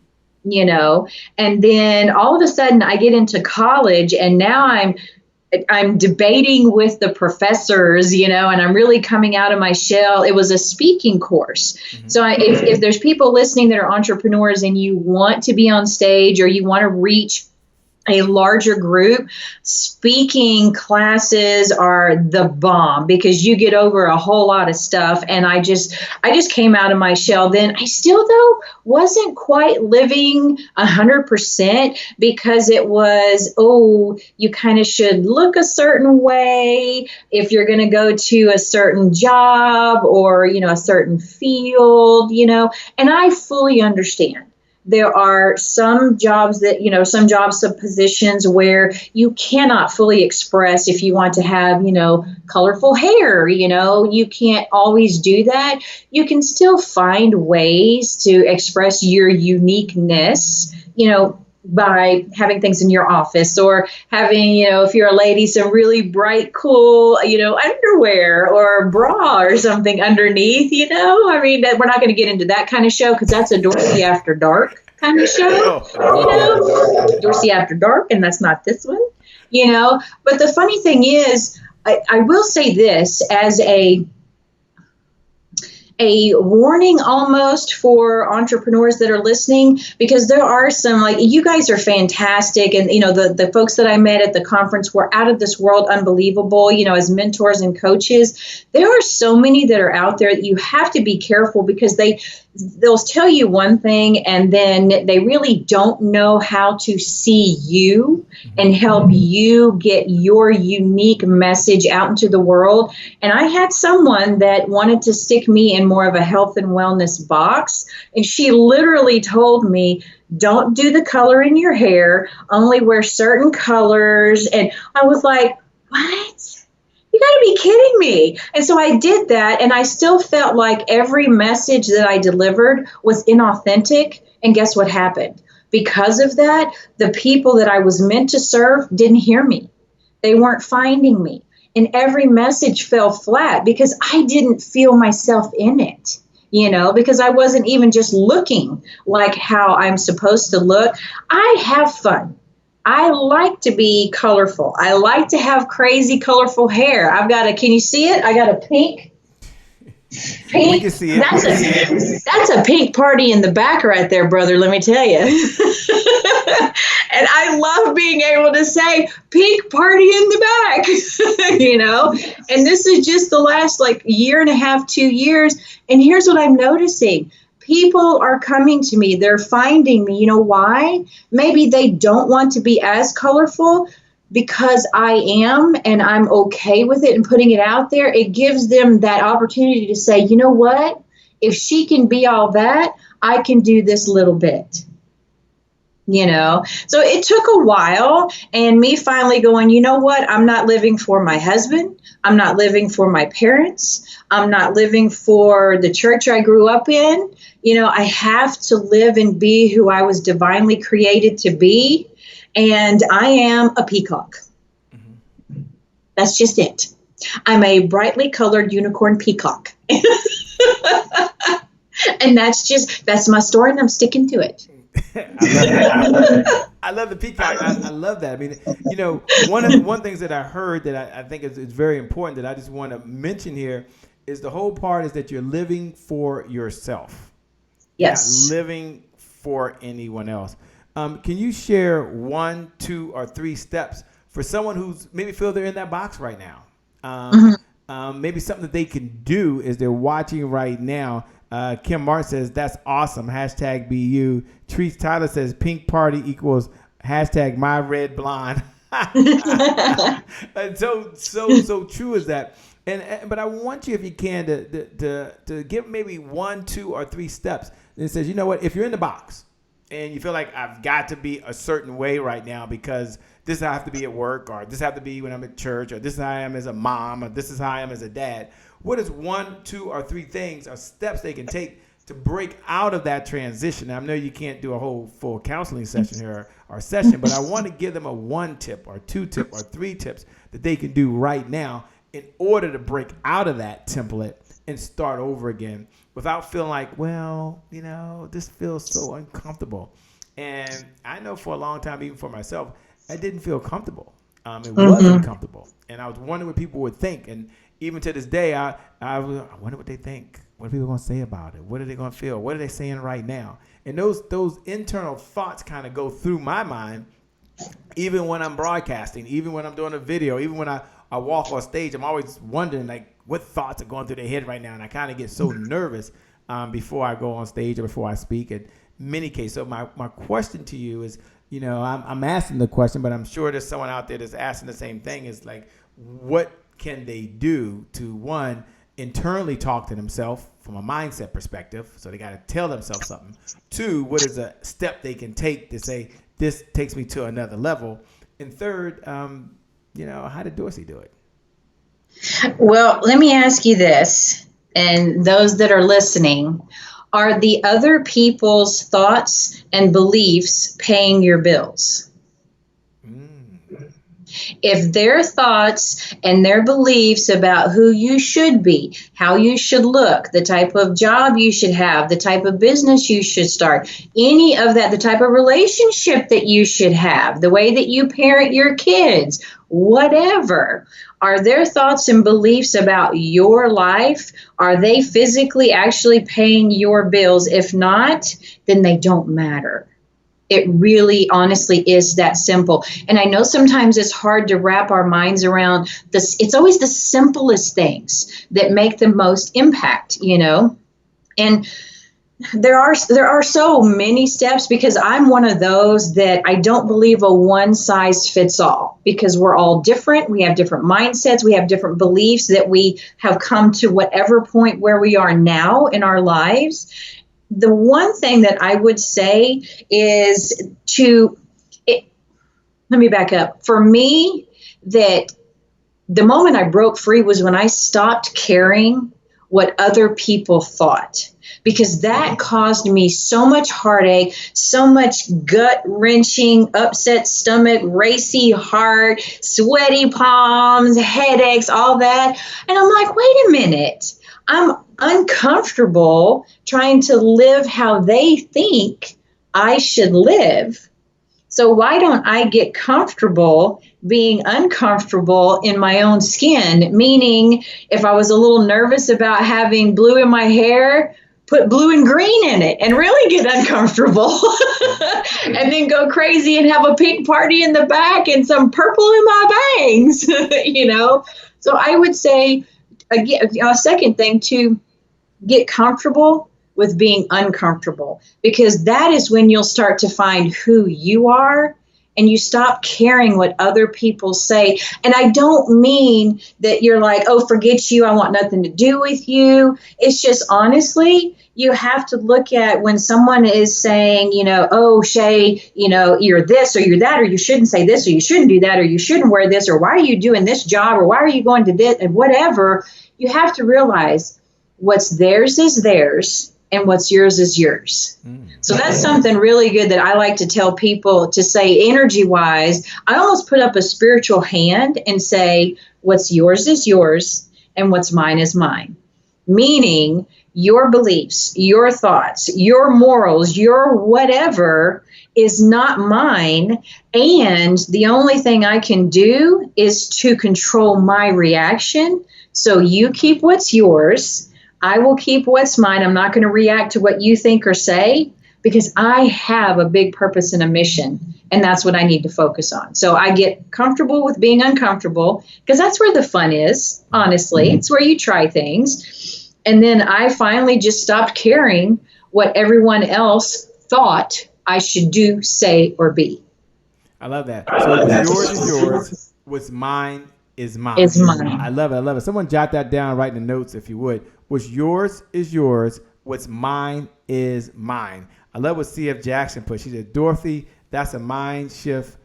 And then all of a sudden I get into college, and now I'm debating with the professors, and I'm really coming out of my shell. It was a speaking course. Mm-hmm. So if there's people listening that are entrepreneurs and you want to be on stage or you want to reach a larger group, speaking classes are the bomb because you get over a whole lot of stuff. And I just came out of my shell. Then I still, though, wasn't quite living 100% because it was, you kind of should look a certain way if you're going to go to a certain job or, a certain field, and I fully understand. There are some jobs some positions where you cannot fully express if you want to have, colorful hair, you can't always do that. You can still find ways to express your uniqueness, by having things in your office or having, if you're a lady, some really bright, cool, underwear or bra or something underneath, I mean, we're not going to get into that kind of show because that's a Dorci After Dark kind of show, Dorci After Dark, and that's not this one, But the funny thing is, I will say this as a warning almost for entrepreneurs that are listening, because there are some, like, you guys are fantastic. And, the folks that I met at the conference were out of this world, unbelievable, as mentors and coaches. There are so many that are out there that you have to be careful because they'll tell you one thing and then they really don't know how to see you and help you get your unique message out into the world. And I had someone that wanted to stick me in more of a health and wellness box. And she literally told me, don't do the color in your hair, only wear certain colors. And I was like, what? You got to be kidding me. And so I did that. And I still felt like every message that I delivered was inauthentic. And guess what happened? Because of that, the people that I was meant to serve didn't hear me. They weren't finding me. And every message fell flat because I didn't feel myself in it. Because I wasn't even just looking like how I'm supposed to look. I have fun. I like to be colorful. I like to have crazy, colorful hair. Can you see it? I got a pink. We can see it. That's a pink party in the back right there, brother, let me tell you. And I love being able to say pink party in the back, And this is just the last year and a half, 2 years. And here's what I'm noticing. People are coming to me. They're finding me. You know why? Maybe they don't want to be as colorful because I am, and I'm okay with it and putting it out there. It gives them that opportunity to say, you know what? If she can be all that, I can do this little bit. So it took a while, and me finally going, you know what? I'm not living for my husband. I'm not living for my parents. I'm not living for the church I grew up in. I have to live and be who I was divinely created to be. And I am a peacock. Mm-hmm. That's just it. I'm a brightly colored unicorn peacock. And that's my story, and I'm sticking to it. I love the peacock. I love that. I mean, one things that I heard that I think is very important that I just want to mention here is the whole part is that you're living for yourself. Yes. Not living for anyone else. Can you share 1, 2, or 3 steps for someone who's maybe feel they're in that box right now? Maybe something that they can do as they're watching right now. Kim Martin says, that's awesome. # be you. Treese Tyler says, pink party equals # my red blonde. And so true is that. But I want you, if you can, to give maybe 1, 2, or 3 steps. And it says, you know what, if you're in the box and you feel like I've got to be a certain way right now because this is how I have to be at work, or this have to be when I'm at church, or this is how I am as a mom, or this is how I am as a dad. what is 1, 2, or 3 things or steps they can take to break out of that transition? Now, I know you can't do a whole full counseling session here or session, but I want to give them a 1 tip or 2 tip or 3 tips that they can do right now in order to break out of that template and start over again without feeling like, well, this feels so uncomfortable. And I know for a long time, even for myself, I didn't feel comfortable. It wasn't comfortable. And I was wondering what people would think. And even to this day, I wonder what they think. What are people going to say about it? What are they going to feel? What are they saying right now? And those internal thoughts kind of go through my mind, even when I'm broadcasting, even when I'm doing a video, even when I walk on stage. I'm always wondering, like, what thoughts are going through their head right now. And I kind of get so nervous before I go on stage or before I speak in many cases. So my question to you is, I'm asking the question, but I'm sure there's someone out there that's asking the same thing, is like, what can they do to, one, internally talk to themselves from a mindset perspective? So they got to tell themselves something. 2, what is a step they can take to say, this takes me to another level? And 3rd, how did Dorci do it? Well, let me ask you this, and those that are listening, are the other people's thoughts and beliefs paying your bills? If their thoughts and their beliefs about who you should be, how you should look, the type of job you should have, the type of business you should start, any of that, the type of relationship that you should have, the way that you parent your kids, whatever, are their thoughts and beliefs about your life? Are they physically actually paying your bills? If not, then they don't matter. It really, honestly, is that simple. And I know sometimes it's hard to wrap our minds around this. It's always the simplest things that make the most impact, And there are so many steps, because I'm one of those that I don't believe a one size fits all, because we're all different. We have different mindsets. We have different beliefs that we have come to whatever point where we are now in our lives. The one thing that I would say is let me back up. For me, that the moment I broke free was when I stopped caring what other people thought, because that caused me so much heartache, so much gut-wrenching, upset stomach, racy heart, sweaty palms, headaches, all that. And I'm like, wait a minute. I'm uncomfortable trying to live how they think I should live. So why don't I get comfortable being uncomfortable in my own skin? Meaning, if I was a little nervous about having blue in my hair, put blue and green in it and really get uncomfortable and then go crazy and have a pink party in the back and some purple in my bangs, So I would say, again, a second thing, to get comfortable with being uncomfortable, because that is when you'll start to find who you are and you stop caring what other people say. And I don't mean that you're like, oh, forget you, I want nothing to do with you. It's just, honestly, you have to look at when someone is saying, oh, Shay, you're this or you're that, or you shouldn't say this, or you shouldn't do that, or you shouldn't wear this, or why are you doing this job, or why are you going to this, and whatever. You have to realize what's theirs is theirs and what's yours is yours. So that's something really good that I like to tell people, to say, energy wise, I almost put up a spiritual hand and say, what's yours is yours and what's mine is mine. Meaning, your beliefs, your thoughts, your morals, your whatever is not mine. And the only thing I can do is to control my reaction. So you keep what's yours. I will keep what's mine. I'm not going to react to what you think or say, because I have a big purpose and a mission, and that's what I need to focus on. So I get comfortable with being uncomfortable, because that's where the fun is, honestly. It's where you try things. And then I finally just stopped caring what everyone else thought I should do, say, or be. I love that. So yours is yours. What's mine is mine. Is mine. I love it. I love it. Someone jot that down, write in the notes if you would. What's yours is yours. What's mine is mine. I love what C.F. Jackson put. She said, Dorothy, that's a mind shift.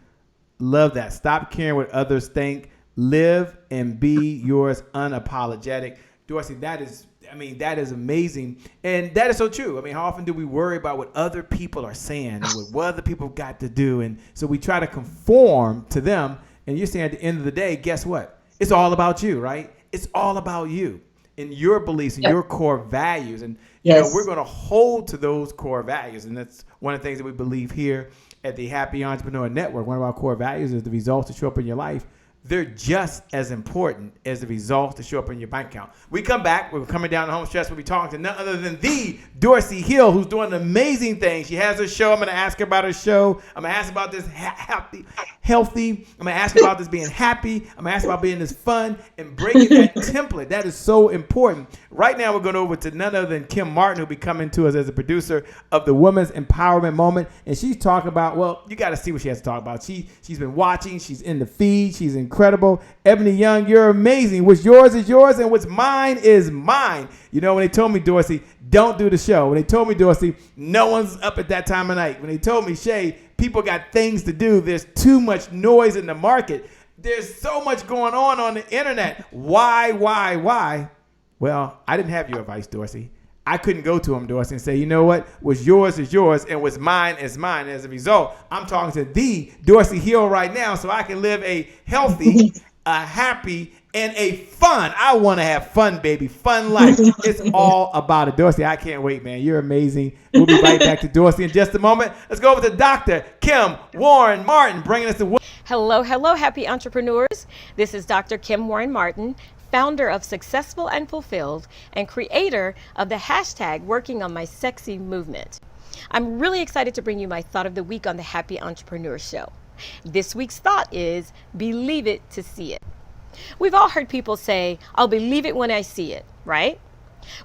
Love that. Stop caring what others think. Live and be yours unapologetic. Dorci, that is amazing. And that is so true. I mean, how often do we worry about what other people are saying and what other people got to do? And so we try to conform to them. And you're saying at the end of the day, guess what? It's all about you, right? It's all about you and your beliefs and your core values. And you know, we're going to hold to those core values. And that's one of the things that we believe here at the Happy Entrepreneur Network. One of our core values is the results that show up in your life. They're just as important as the results that show up in your bank account. We come back. We're coming down the home stretch. We'll be talking to none other than the Dorci Hill, who's doing an amazing thing. She has her show. I'm going to ask her about her show. I'm going to ask about this healthy. I'm going to ask about this being happy. I'm going to ask about being this fun and breaking that template. That is so important. Right now, we're going over to none other than Kim Martin, who'll be coming to us as a producer of the Women's Empowerment Moment. And she's talking about, well, you got to see what she has to talk about. She's been watching. She's in the feed. She's incredible. Ebony Young, you're amazing. What's yours is yours, and what's mine is mine. You know, when they told me, Dorci, don't do the show. When they told me, Dorci, no one's up at that time of night. When they told me, Shay, people got things to do. There's too much noise in the market. There's so much going on the internet. Why? Well, I didn't have your advice, Dorci. I couldn't go to him, Dorci, and say, you know what? What's yours is yours, and what's mine is mine. As a result, I'm talking to the Dorci Hill right now so I can live a healthy, a happy, and a fun. I want to have fun, baby. Fun life. It's all about it. Dorci, I can't wait, man. You're amazing. We'll be right back to Dorci in just a moment. Let's go over to Dr. Kim Warren Martin, bringing us to... Hello, happy entrepreneurs. This is Dr. Kim Warren Martin, founder of Successful and Fulfilled and creator of the hashtag Working on My Sexy movement. I'm really excited to bring you my thought of the week on the Happy Entrepreneur Show. This week's thought is, believe it to see it. We've all heard people say, I'll believe it when I see it, right?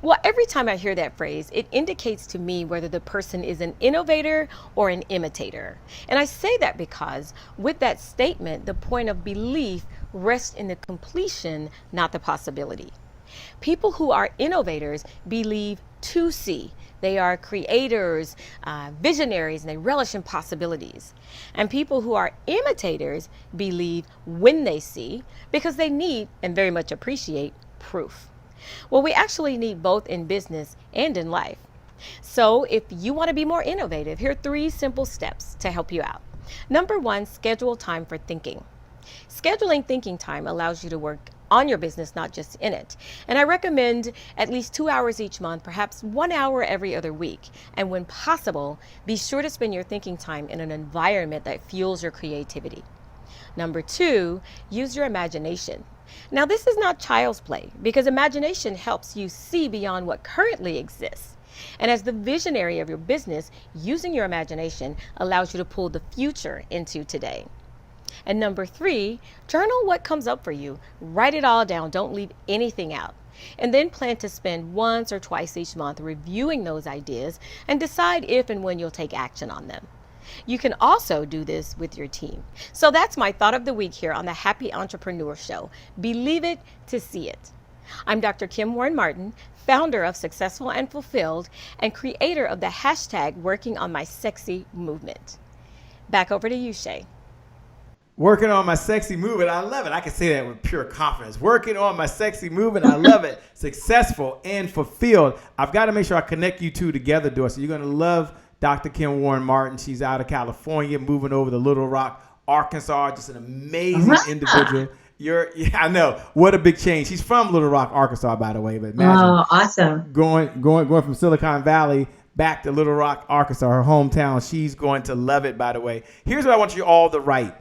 Well, every time I hear that phrase, it indicates to me whether the person is an innovator or an imitator. And I say that because with that statement, the point of belief rests in the completion, not the possibility. People who are innovators believe to see. They are creators, visionaries, and they relish in possibilities. And people who are imitators believe when they see, because they need and very much appreciate proof. Well, we actually need both in business and in life. So if you want to be more innovative, here are 3 simple steps to help you out. Number 1, schedule time for thinking. Scheduling thinking time allows you to work on your business, not just in it. And I recommend at least 2 hours each month, perhaps 1 hour every other week. And when possible, be sure to spend your thinking time in an environment that fuels your creativity. Number 2, use your imagination. Now, this is not child's play because imagination helps you see beyond what currently exists. And as the visionary of your business, using your imagination allows you to pull the future into today. And number 3, journal what comes up for you. Write it all down. Don't leave anything out. And then plan to spend once or twice each month reviewing those ideas and decide if and when you'll take action on them. You can also do this with your team. So that's my thought of the week here on the Happy Entrepreneur Show. Believe it to see it. I'm Dr. Kim Warren Martin, founder of Successful and Fulfilled and creator of the hashtag Working on My Sexy movement. Back over to you, Shay. Working on my sexy movement. I love it. I can say that with pure confidence. Working on my sexy movement. I love it. Successful and fulfilled. I've got to make sure I connect you two together, Dorci. You're going to love Dr. Kim Warren Martin. She's out of California, moving over to Little Rock, Arkansas. Just an amazing individual. I know. What a big change. She's from Little Rock, Arkansas, by the way. But imagine awesome. Going from Silicon Valley back to Little Rock, Arkansas, her hometown. She's going to love it, by the way. Here's what I want you all to write.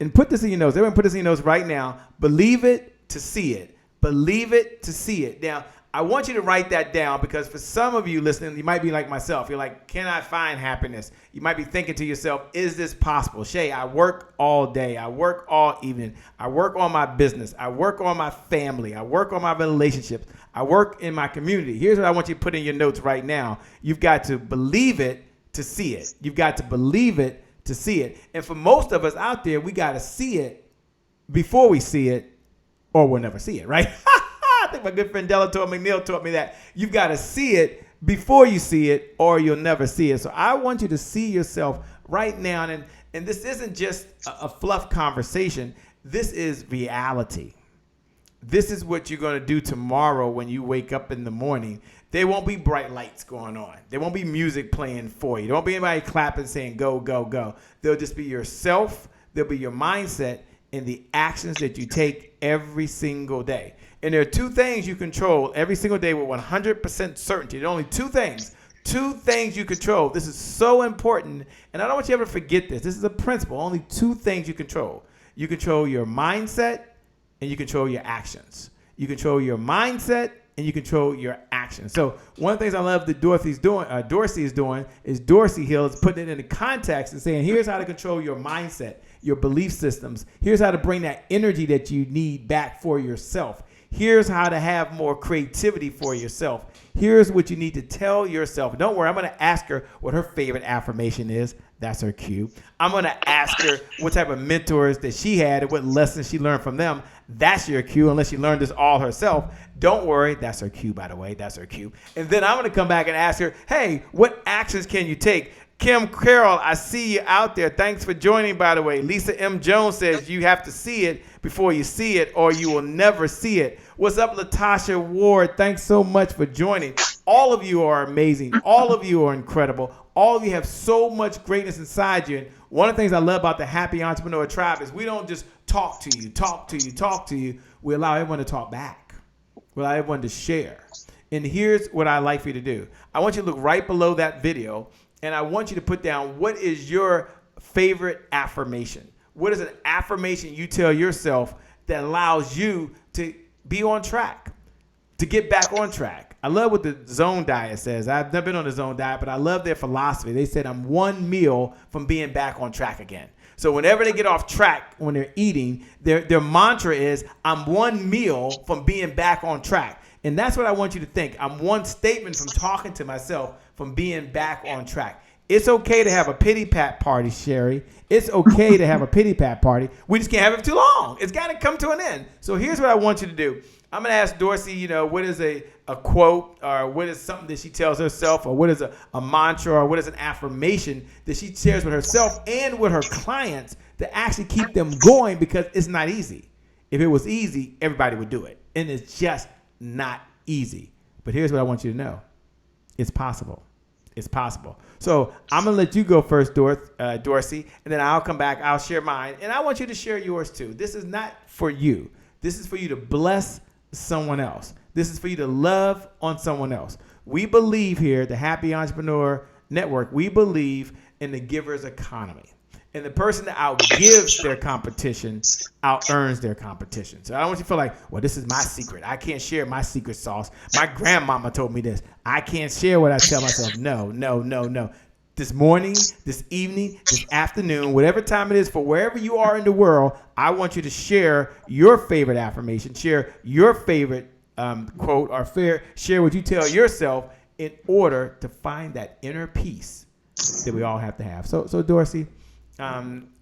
And put this in your notes. Everyone put this in your notes right now. Believe it to see it. Believe it to see it. Now, I want you to write that down because for some of you listening, you might be like myself. You're like, can I find happiness? You might be thinking to yourself, is this possible? Shay, I work all day. I work all evening. I work on my business. I work on my family. I work on my relationships. I work in my community. Here's what I want you to put in your notes right now. You've got to believe it to see it. You've got to believe it to see it. And for most of us out there, we got to see it before we see it, or we'll never see it, right? I think my good friend Della McNeil taught me that. You've got to see it before you see it, or you'll never see it. So I want you to see yourself right now. And this isn't just a fluff conversation. This is reality. this is what you're going to do tomorrow when you wake up in the morning. There won't be bright lights going on. There won't be music playing for you. There won't be anybody clapping saying, go, go, go. There'll just be yourself. There'll be your mindset and the actions that you take every single day. And there are two things you control every single day with 100% certainty. There are only two things you control. This is so important. And I don't want you to ever forget this. This is a principle. Only two things you control. You control your mindset and you control your actions. You control your mindset and you control your actions. So one of the things I love that Dorci is doing is Dorci Hill is putting it into context and saying, here's how to control your mindset, your belief systems. Here's how to bring that energy that you need back for yourself. Here's how to have more creativity for yourself. Here's what you need to tell yourself. Don't worry, I'm going to ask her what her favorite affirmation is. That's her cue. I'm going to ask her what type of mentors that she had and what lessons she learned from them. That's your cue, unless she learned this all herself. Don't worry. That's her cue, by the way. That's her cue. And then I'm going to come back and ask her, hey, what actions can you take? Kim Carroll, I see you out there. Thanks for joining, by the way. Lisa M. Jones says you have to see it before you see it or you will never see it. What's up, Latasha Ward? Thanks so much for joining. All of you are amazing. All of you are incredible. All of you have so much greatness inside you. And one of the things I love about the Happy Entrepreneur Tribe is we don't just talk to you. We allow everyone to talk back. We allow everyone to share. And here's what I'd like for you to do. I want you to look right below that video, and I want you to put down what is your favorite affirmation. What is an affirmation you tell yourself that allows you to be on track, to get back on track? I love what the Zone Diet says. I've never been on the Zone Diet, but I love their philosophy. They said, I'm one meal from being back on track again. So whenever they get off track when they're eating, their mantra is, I'm one meal from being back on track. And that's what I want you to think. I'm one statement from talking to myself from being back on track. It's okay to have a pity pat party, Sherry. It's okay to have a pity pat party. We just can't have it too long. It's got to come to an end. So here's what I want you to do. I'm going to ask Dorci, what is a quote, or what is something that she tells herself, or what is a mantra, or what is an affirmation that she shares with herself and with her clients to actually keep them going, because it's not easy. If it was easy, everybody would do it. And it's just not easy. But here's what I want you to know. It's possible. It's possible. So I'm going to let you go first, Dorci, and then I'll come back. I'll share mine. And I want you to share yours too. This is not for you. This is for you to bless someone else. This is for you to love on someone else. We believe here at the Happy Entrepreneur Network, we believe in the giver's economy. And the person that outgives their competition out-earns their competition. So I don't want you to feel like, well, this is my secret. I can't share my secret sauce. My grandmama told me this. I can't share what I tell myself. No. This morning, this evening, this afternoon, whatever time it is for wherever you are in the world, I want you to share your favorite affirmation, share your favorite quote, or share what you tell yourself in order to find that inner peace that we all have to have. So Dorci,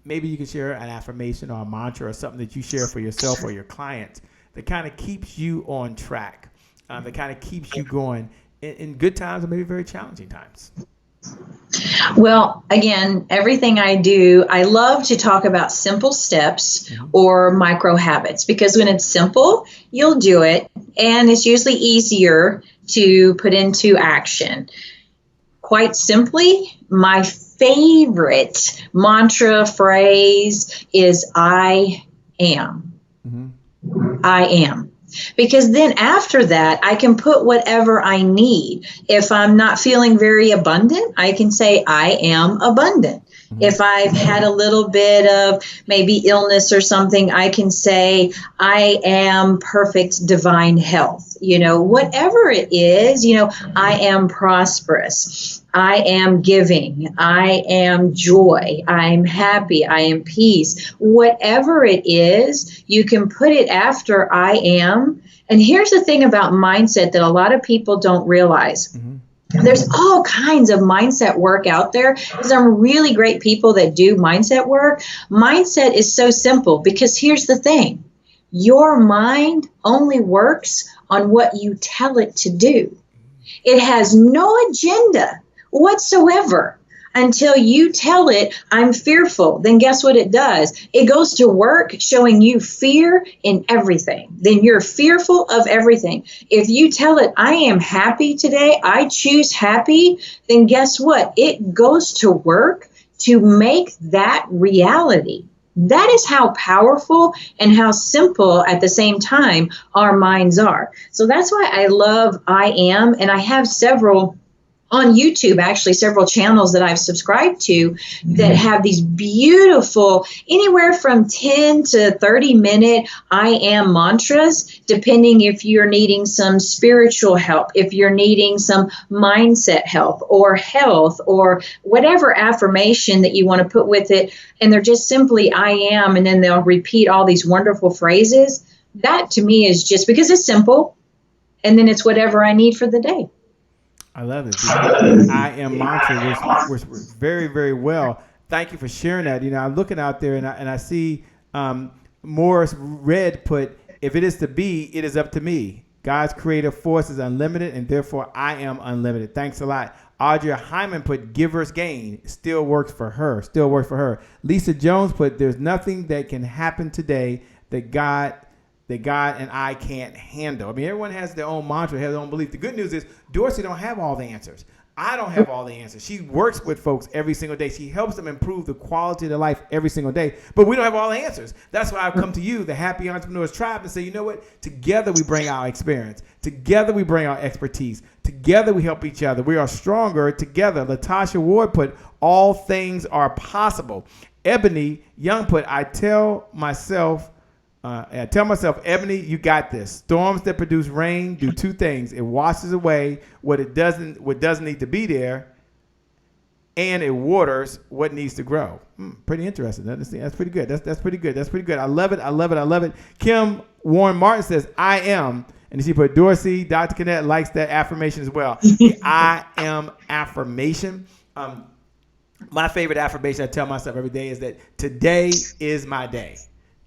maybe you can share an affirmation or a mantra or something that you share for yourself or your clients that kind of keeps you on track, that kind of keeps you going in good times or maybe very challenging times. Well, again, everything I do, I love to talk about simple steps or micro habits, because when it's simple, you'll do it, and it's usually easier to put into action. Quite simply, my favorite mantra phrase is I am. I am. Because then after that, I can put whatever I need. If I'm not feeling very abundant, I can say I am abundant. If I've had a little bit of maybe illness or something, I can say I am perfect divine health. Whatever it is, I am prosperous. I am giving. I am joy. I'm happy. I am peace. Whatever it is, you can put it after I am. And here's the thing about mindset that a lot of people don't realize. There's all kinds of mindset work out there. There's some really great people that do mindset work. Mindset is so simple because here's the thing. Your mind only works on what you tell it to do. It has no agenda whatsoever. until you tell it, I'm fearful. Then guess what it does? It goes to work showing you fear in everything. Then you're fearful of everything. If you tell it, I am happy today, I choose happy, then guess what? It goes to work to make that reality. That is how powerful and how simple at the same time our minds are. So that's why I love I Am, and I have several on YouTube, actually several channels that I've subscribed to that have these beautiful, anywhere from 10 to 30-minute I am mantras, depending if you're needing some spiritual help, if you're needing some mindset help or health or whatever affirmation that you want to put with it. And they're just simply I am, and then they'll repeat all these wonderful phrases. That to me is just because it's simple, and then it's whatever I need for the day. I love it. The I am mantra was very, very well. Thank you for sharing that. You know, I'm looking out there and I see Morris Red put, if it is to be, it is up to me. God's creative force is unlimited, and therefore I am unlimited. Thanks a lot. Audrey Hyman put, giver's gain. Still works for her. Still works for her. Lisa Jones put, there's nothing that can happen today that God and I can't handle. I mean, everyone has their own mantra, has their own belief. The good news is Dorci don't have all the answers. I don't have all the answers. She works with folks every single day. She helps them improve the quality of their life every single day. But we don't have all the answers. That's why I've come to you, the Happy Entrepreneurs Tribe, and say, you know what? Together we bring our experience. Together we bring our expertise. Together we help each other. We are stronger together. Latasha Ward put, all things are possible. Ebony Young put, I tell myself, Ebony, you got this. Storms that produce rain do two things. It washes away what doesn't need to be there, and it waters what needs to grow. Pretty interesting. That's pretty good. That's pretty good. That's pretty good. I love it. I love it. I love it. Kim Warren Martin says, I am. And she put, Dorci, Dr. Kennett likes that affirmation as well. The I am affirmation. My favorite affirmation I tell myself every day is that today is my day.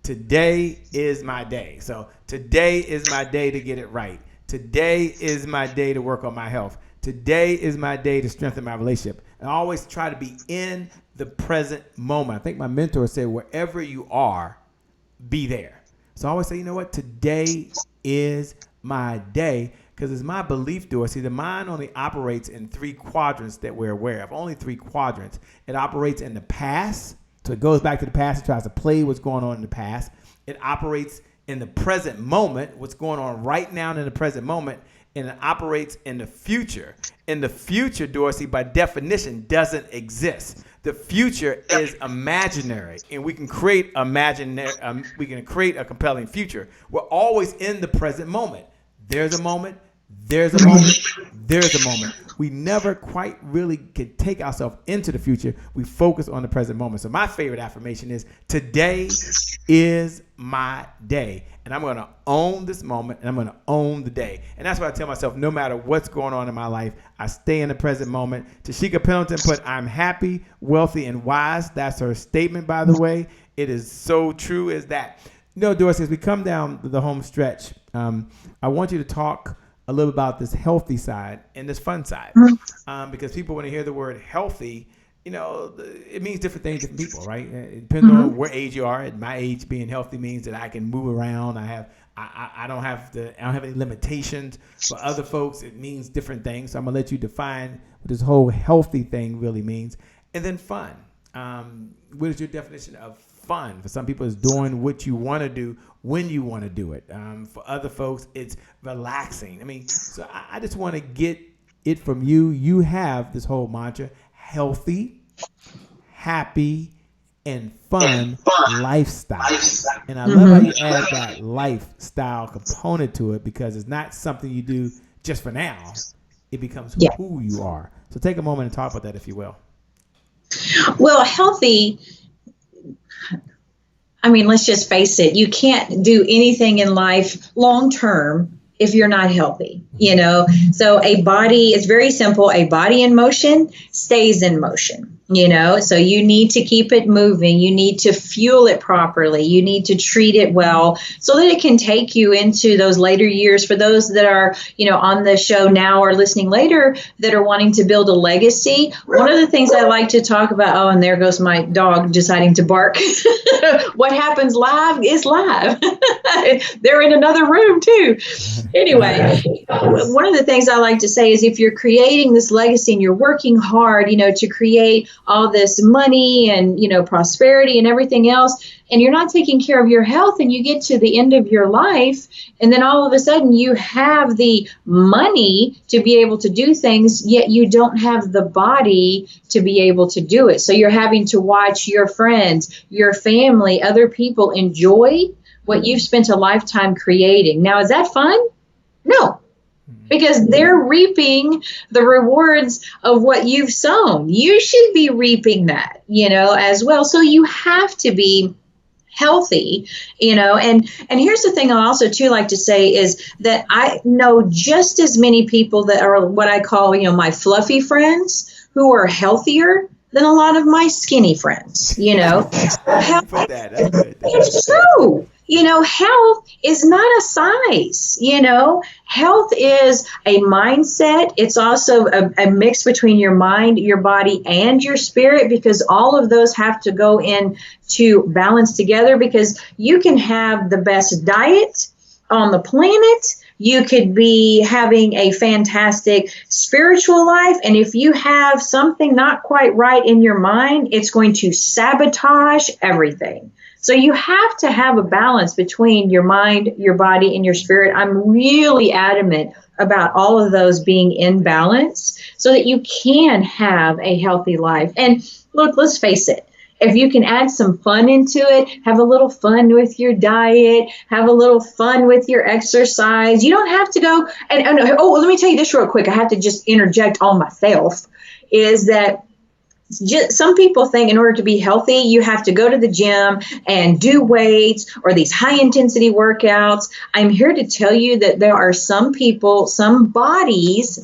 Today is my day. So today is my day to get it right. Today is my day to work on my health. Today is my day to strengthen my relationship. And I always try to be in the present moment. I think my mentor said, wherever you are, be there. So I always say, you know what? Today is my day, because it's my belief, Dorci, the mind only operates in three quadrants that we're aware of. Only three quadrants. It operates in the past. So it goes back to the past. It tries to play what's going on in the past. It operates in the present moment, what's going on right now in the present moment, and it operates in the future. In the future, Dorci, by definition, doesn't exist. The future is imaginary, and we can create we can create a compelling future. We're always in the present moment. There's a moment. There's a moment. There's a moment. We never quite really can take ourselves into the future. We focus on the present moment. So my favorite affirmation is, today is my day. And I'm going to own this moment, and I'm going to own the day. And that's why I tell myself, no matter what's going on in my life, I stay in the present moment. Tashika Pendleton put, I'm happy, wealthy, and wise. That's her statement, by the way. It is so true as that. You know, Dorci, as we come down the home stretch, I want you to talk a little about this healthy side and this fun side, because people, when they hear the word healthy, you know, it means different things to different people, right? It depends on what age you are. At my age, being healthy means that I can move around. I don't have any limitations. For other folks, it means different things. So I'm gonna let you define what this whole healthy thing really means, and then fun. What is your definition of fun? For some people, it's doing what you want to do when you want to do it. For other folks, it's relaxing. I mean, so I just want to get it from you. You have this whole mantra: healthy, happy, and fun lifestyle. And I love how you add that lifestyle component to it, because it's not something you do just for now. It becomes who you are. So take a moment and talk about that, if you will. Well, healthy, I mean, let's just face it. You can't do anything in life long term if you're not healthy. So a body is very simple. A body in motion stays in motion. So you need to keep it moving. You need to fuel it properly. You need to treat it well so that it can take you into those later years. For those that are, on the show now or listening later that are wanting to build a legacy, one of the things I like to talk about, oh, and there goes my dog deciding to bark. What happens live is live. They're in another room too. Anyway, one of the things I like to say is if you're creating this legacy and you're working hard, to create all this money and, prosperity and everything else, and you're not taking care of your health, and you get to the end of your life, and then all of a sudden you have the money to be able to do things, yet you don't have the body to be able to do it. So you're having to watch your friends, your family, other people enjoy what you've spent a lifetime creating. Now, is that fun? No. Because they're reaping the rewards of what you've sown. You should be reaping that, as well. So you have to be healthy, and here's the thing I also too like to say is that I know just as many people that are what I call, my fluffy friends who are healthier than a lot of my skinny friends, It's true. Health is not a size, health is a mindset. It's also a mix between your mind, your body, and your spirit, because all of those have to go in to balance together, because you can have the best diet on the planet. You could be having a fantastic spiritual life. And if you have something not quite right in your mind, it's going to sabotage everything. So you have to have a balance between your mind, your body, and your spirit. I'm really adamant about all of those being in balance so that you can have a healthy life. And look, let's face it. If you can add some fun into it, have a little fun with your diet, have a little fun with your exercise. You don't have to go let me tell you this real quick. I have to just interject on myself is that some people think in order to be healthy, you have to go to the gym and do weights or these high intensity workouts. I'm here to tell you that there are some people, some bodies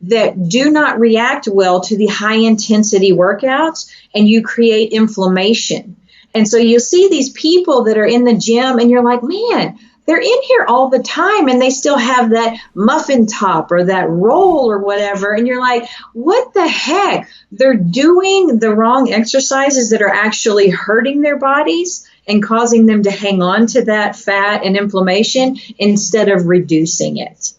that do not react well to the high intensity workouts, and you create inflammation. And so you'll see these people that are in the gym and you're like, man, they're in here all the time and they still have that muffin top or that roll or whatever. And you're like, what the heck? They're doing the wrong exercises that are actually hurting their bodies and causing them to hang on to that fat and inflammation instead of reducing it.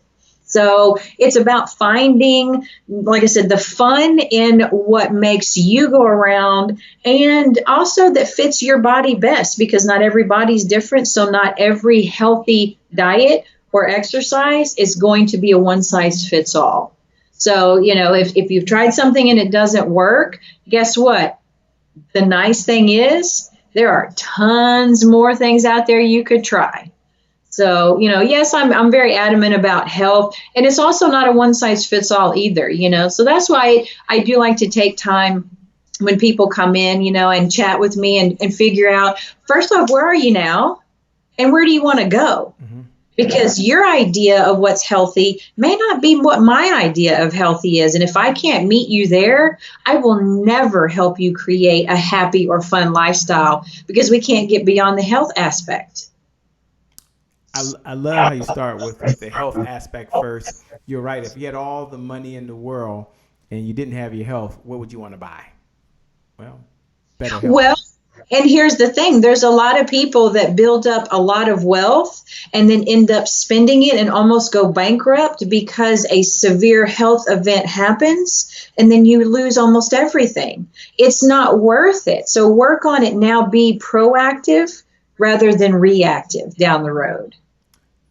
So it's about finding, like I said, the fun in what makes you go around and also that fits your body best, because not every body's different. So not every healthy diet or exercise is going to be a one size fits all. So, if you've tried something and it doesn't work, guess what? The nice thing is there are tons more things out there you could try. So, yes, I'm very adamant about health, and it's also not a one size fits all either, so that's why I do like to take time when people come in, and chat with me and figure out, first off, where are you now and where do you want to go? Mm-hmm. Because your idea of what's healthy may not be what my idea of healthy is. And if I can't meet you there, I will never help you create a happy or fun lifestyle, because we can't get beyond the health aspect. I love how you start with the health aspect first. You're right. If you had all the money in the world and you didn't have your health, what would you want to buy? Well, better health. Well, and here's the thing. There's a lot of people that build up a lot of wealth and then end up spending it and almost go bankrupt because a severe health event happens and then you lose almost everything. It's not worth it. So work on it now. Be proactive rather than reactive down the road.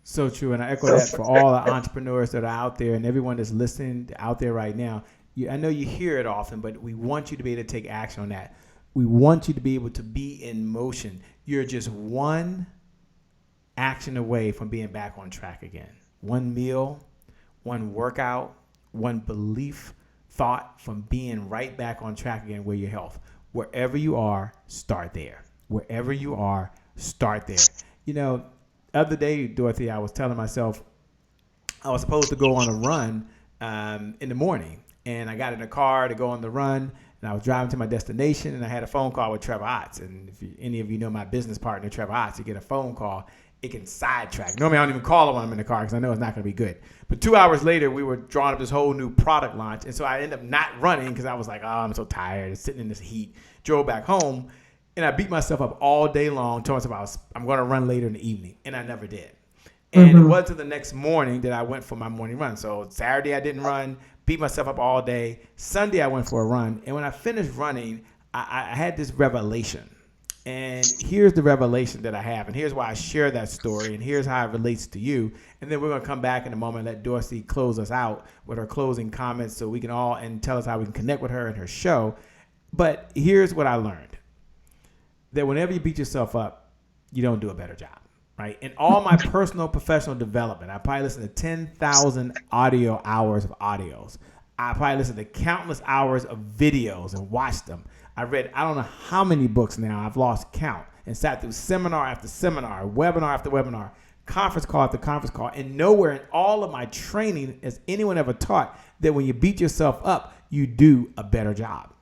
So true. And I echo that for all the entrepreneurs that are out there and everyone that's listening out there right now. I know you hear it often, but we want you to be able to take action on that. We want you to be able to be in motion. You're just one action away from being back on track again. One meal, one workout, one belief, thought from being right back on track again with your health. Wherever you are, start there. Wherever you are, start there. The other day, Dorothy, I was telling myself, I was supposed to go on a run in the morning, and I got in a car to go on the run, and I was driving to my destination, and I had a phone call with Trevor Otts. And if any of you know my business partner, Trevor Otts, you get a phone call, it can sidetrack. Normally, I don't even call him when I'm in the car because I know it's not going to be good. But 2 hours later, we were drawing up this whole new product launch, and so I ended up not running because I was like, oh, I'm so tired, sitting in this heat. Drove back home, and I beat myself up all day long, told myself I'm going to run later in the evening, and I never did. And it wasn't until the next morning that I went for my morning run. So Saturday I didn't run, beat myself up all day. Sunday I went for a run. And when I finished running, I had this revelation. And here's the revelation that I have. And here's why I share that story. And here's how it relates to you. And then we're going to come back in a moment and let Dorci close us out with her closing comments so we can all, and tell us how we can connect with her and her show. But here's what I learned. That whenever you beat yourself up, you don't do a better job. Right? In all my personal professional development, I probably listened to 10,000 audio hours of audios. I probably listened to countless hours of videos and watched them. I read, I don't know how many books now. I've lost count, and sat through seminar after seminar, webinar after webinar, conference call after conference call. And nowhere in all of my training has anyone ever taught that when you beat yourself up, you do a better job.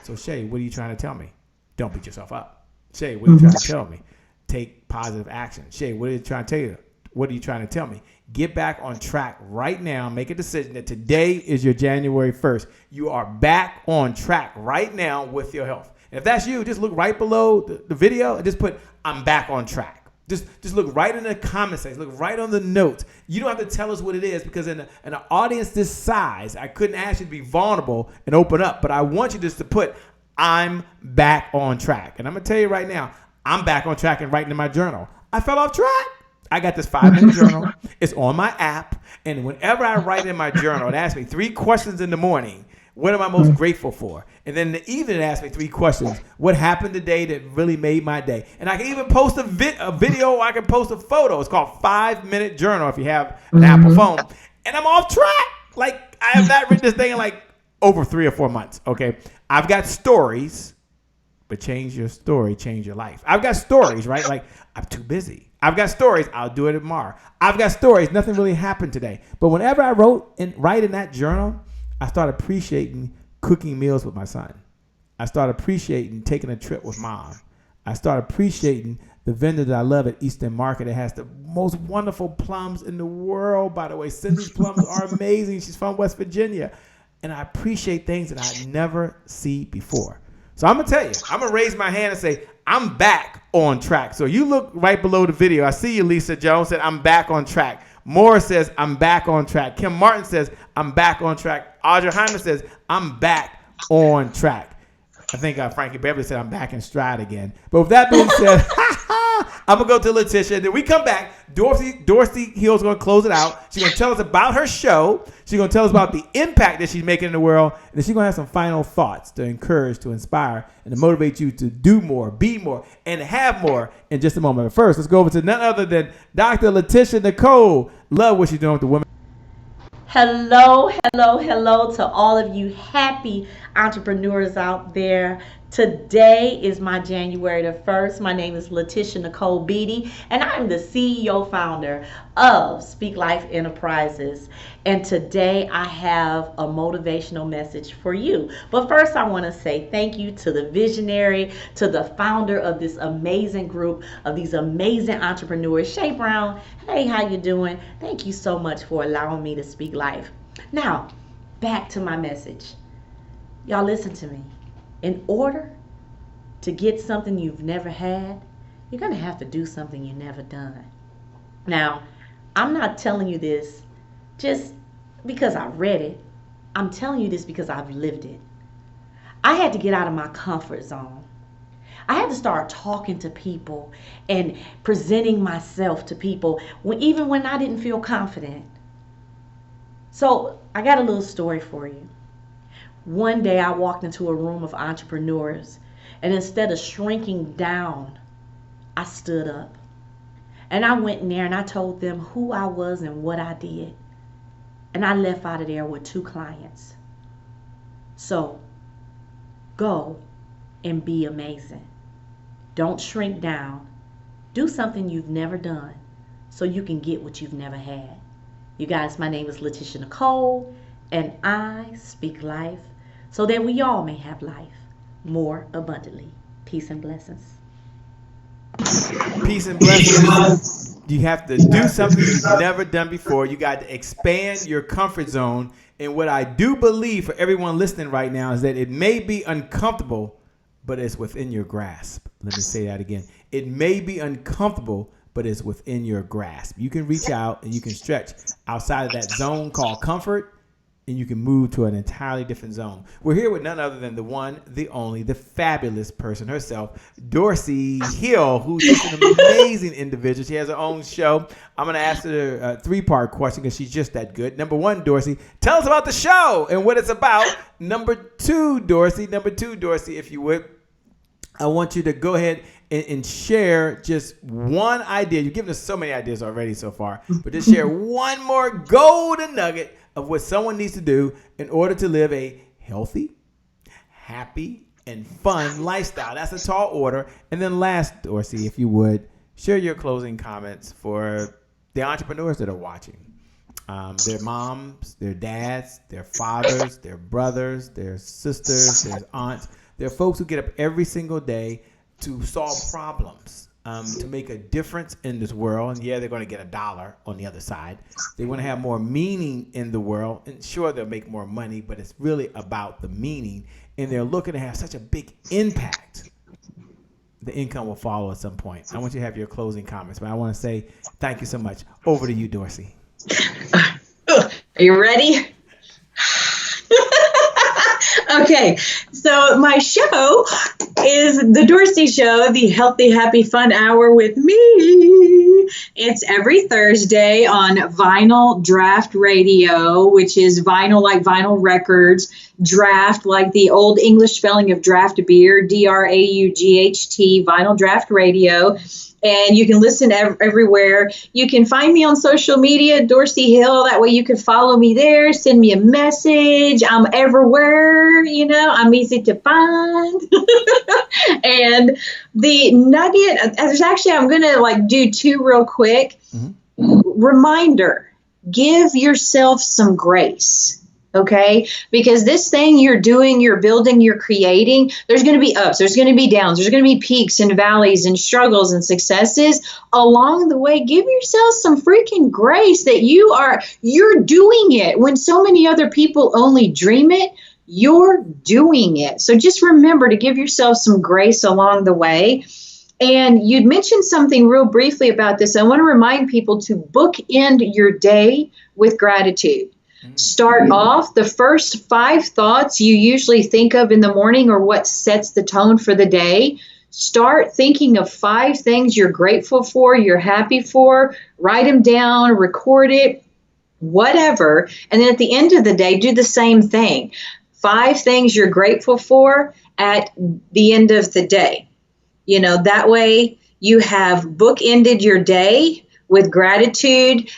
So Shay, what are you trying to tell me? Don't beat yourself up. Shay, what are you trying to tell me? Take positive action. Shay, what are you trying to tell you? What are you trying to tell me? Get back on track right now. Make a decision that today is your January 1st. You are back on track right now with your health. And if that's you, just look right below the video and just put, I'm back on track. Just look right in the comment section. Look right on the notes. You don't have to tell us what it is, because in an audience this size, I couldn't ask you to be vulnerable and open up. But I want you just to put, I'm back on track. And I'm going to tell you right now, I'm back on track and writing in my journal. I fell off track. I got this 5-minute journal. It's on my app. And whenever I write in my journal, it asks me 3 questions in the morning. What am I most grateful for? And then in the evening, it asks me 3 questions. What happened today that really made my day? And I can even post a video, or I can post a photo. It's called 5-minute journal if you have an Apple phone. And I'm off track. Like, I have not written this thing in like over 3 or 4 months. Okay. I've got stories. But change your story, change your life. I've got stories, right? Like, I'm too busy. I've got stories. I'll do it tomorrow. I've got stories. Nothing really happened today. But whenever I write in that journal, I start appreciating cooking meals with my son. I start appreciating taking a trip with mom. I start appreciating the vendor that I love at Eastern Market that has the most wonderful plums in the world, by the way. Cindy's plums are amazing. She's from West Virginia. And I appreciate things that I never see before. So I'm going to tell you, I'm going to raise my hand and say, I'm back on track. So you look right below the video. I see you, Lisa Jones said, I'm back on track. Morris says, I'm back on track. Kim Martin says, I'm back on track. Audrey Hyman says, I'm back on track. I think Frankie Beverly said, I'm back in stride again. But with that being said, I'm going to go to Letitia. Then we come back. Dorci Hill's going to close it out. She's going to tell us about her show. She's going to tell us about the impact that she's making in the world. And then she's going to have some final thoughts to encourage, to inspire, and to motivate you to do more, be more, and have more in just a moment. But first, let's go over to none other than Dr. Letitia Nicole. Love what she's doing with the women. Hello to all of you happy entrepreneurs out there. Today is my January the 1st. My name is Letitia Nicole Beatty, and I'm the CEO founder of Speak Life Enterprises. And today I have a motivational message for you. But first I want to say thank you to the visionary, to the founder of this amazing group of these amazing entrepreneurs, Shay Brown. Hey, how you doing? Thank you so much for allowing me to speak life. Now, back to my message. Y'all listen to me. In order to get something you've never had, you're going to have to do something you've never done. Now, I'm not telling you this just because I read it. I'm telling you this because I've lived it. I had to get out of my comfort zone. I had to start talking to people and presenting myself to people even when I didn't feel confident. So I got a little story for you. One day I walked into a room of entrepreneurs, and instead of shrinking down, I stood up. And I went in there and I told them who I was and what I did. And I left out of there with 2 clients. So go and be amazing. Don't shrink down. Do something you've never done so you can get what you've never had. You guys, my name is Letitia Nicole, and I speak life so that we all may have life more abundantly. Peace and blessings. Peace and blessings. You have to do something you've never done before. You got to expand your comfort zone. And what I do believe for everyone listening right now is that it may be uncomfortable, but it's within your grasp. Let me say that again. It may be uncomfortable, but it's within your grasp. You can reach out and you can stretch outside of that zone called comfort, and you can move to an entirely different zone. We're here with none other than the one, the only, the fabulous person herself, Dorci Hill, who's just an amazing individual. She has her own show. I'm going to ask her a three-part question because she's just that good. Number one, Dorci, tell us about the show and what it's about. Number two, Dorci, if you would, I want you to go ahead and share just one idea. You've given us so many ideas already so far, but just share one more golden nugget of what someone needs to do in order to live a healthy, happy, and fun lifestyle. That's a tall order. And then last, Dorci, if you would, share your closing comments for the entrepreneurs that are watching. Their moms, their dads, their fathers, their brothers, their sisters, their aunts. They're folks who get up every single day to solve problems, to make a difference in this world. And yeah, they're going to get $1 on the other side. They want to have more meaning in the world. And sure, they'll make more money, but it's really about the meaning. And they're looking to have such a big impact. The income will follow at some point. I want you to have your closing comments, but I want to say thank you so much. Over to you, Dorci. Are you ready? Okay, so my show is the Dorci Show, the Healthy, Happy, Fun Hour with me. It's every Thursday on Vinyl Draft Radio, which is vinyl like vinyl records, draft like the old English spelling of draft beer, DRAUGHT, Vinyl Draft Radio. And you can listen everywhere. You can find me on social media, Dorci Hill. That way you can follow me there. Send me a message. I'm everywhere. I'm easy to find. And the nugget, I'm going to do two real quick. Mm-hmm. Reminder, give yourself some grace. Okay, because this thing you're doing, you're building, you're creating, there's going to be ups, there's going to be downs, there's going to be peaks and valleys and struggles and successes along the way. Give yourself some freaking grace that you're doing it when so many other people only dream it. You're doing it. So just remember to give yourself some grace along the way. And you'd mentioned something real briefly about this. I want to remind people to bookend your day with gratitude. Start off the first 5 thoughts you usually think of in the morning or what sets the tone for the day. Start thinking of 5 things you're grateful for, you're happy for. Write them down, record it, whatever. And then at the end of the day, do the same thing. 5 things you're grateful for at the end of the day. That way you have bookended your day with gratitude,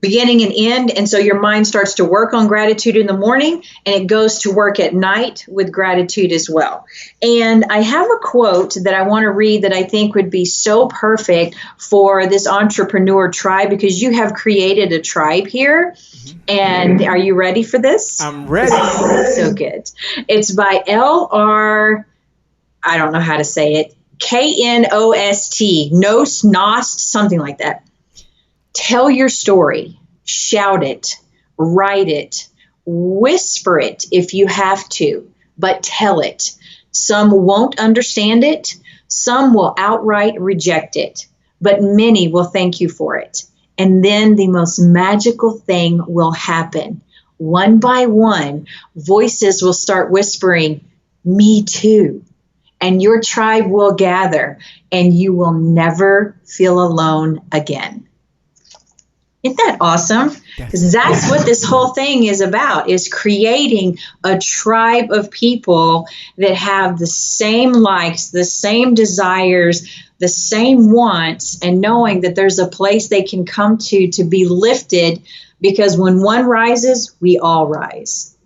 beginning and end. And so your mind starts to work on gratitude in the morning and it goes to work at night with gratitude as well. And I have a quote that I want to read that I think would be so perfect for this entrepreneur tribe, because you have created a tribe here. And are you ready for this? I'm ready. So good. It's by L.R. I don't know how to say it. K-N-O-S-T. Nost, something like that. Tell your story, shout it, write it, whisper it if you have to, but tell it. Some won't understand it. Some will outright reject it, but many will thank you for it. And then the most magical thing will happen. One by one, voices will start whispering, "Me too." And your tribe will gather and you will never feel alone again. Isn't that awesome? Because that's what this whole thing is about, is creating a tribe of people that have the same likes, the same desires, the same wants, and knowing that there's a place they can come to be lifted, because when one rises, we all rise.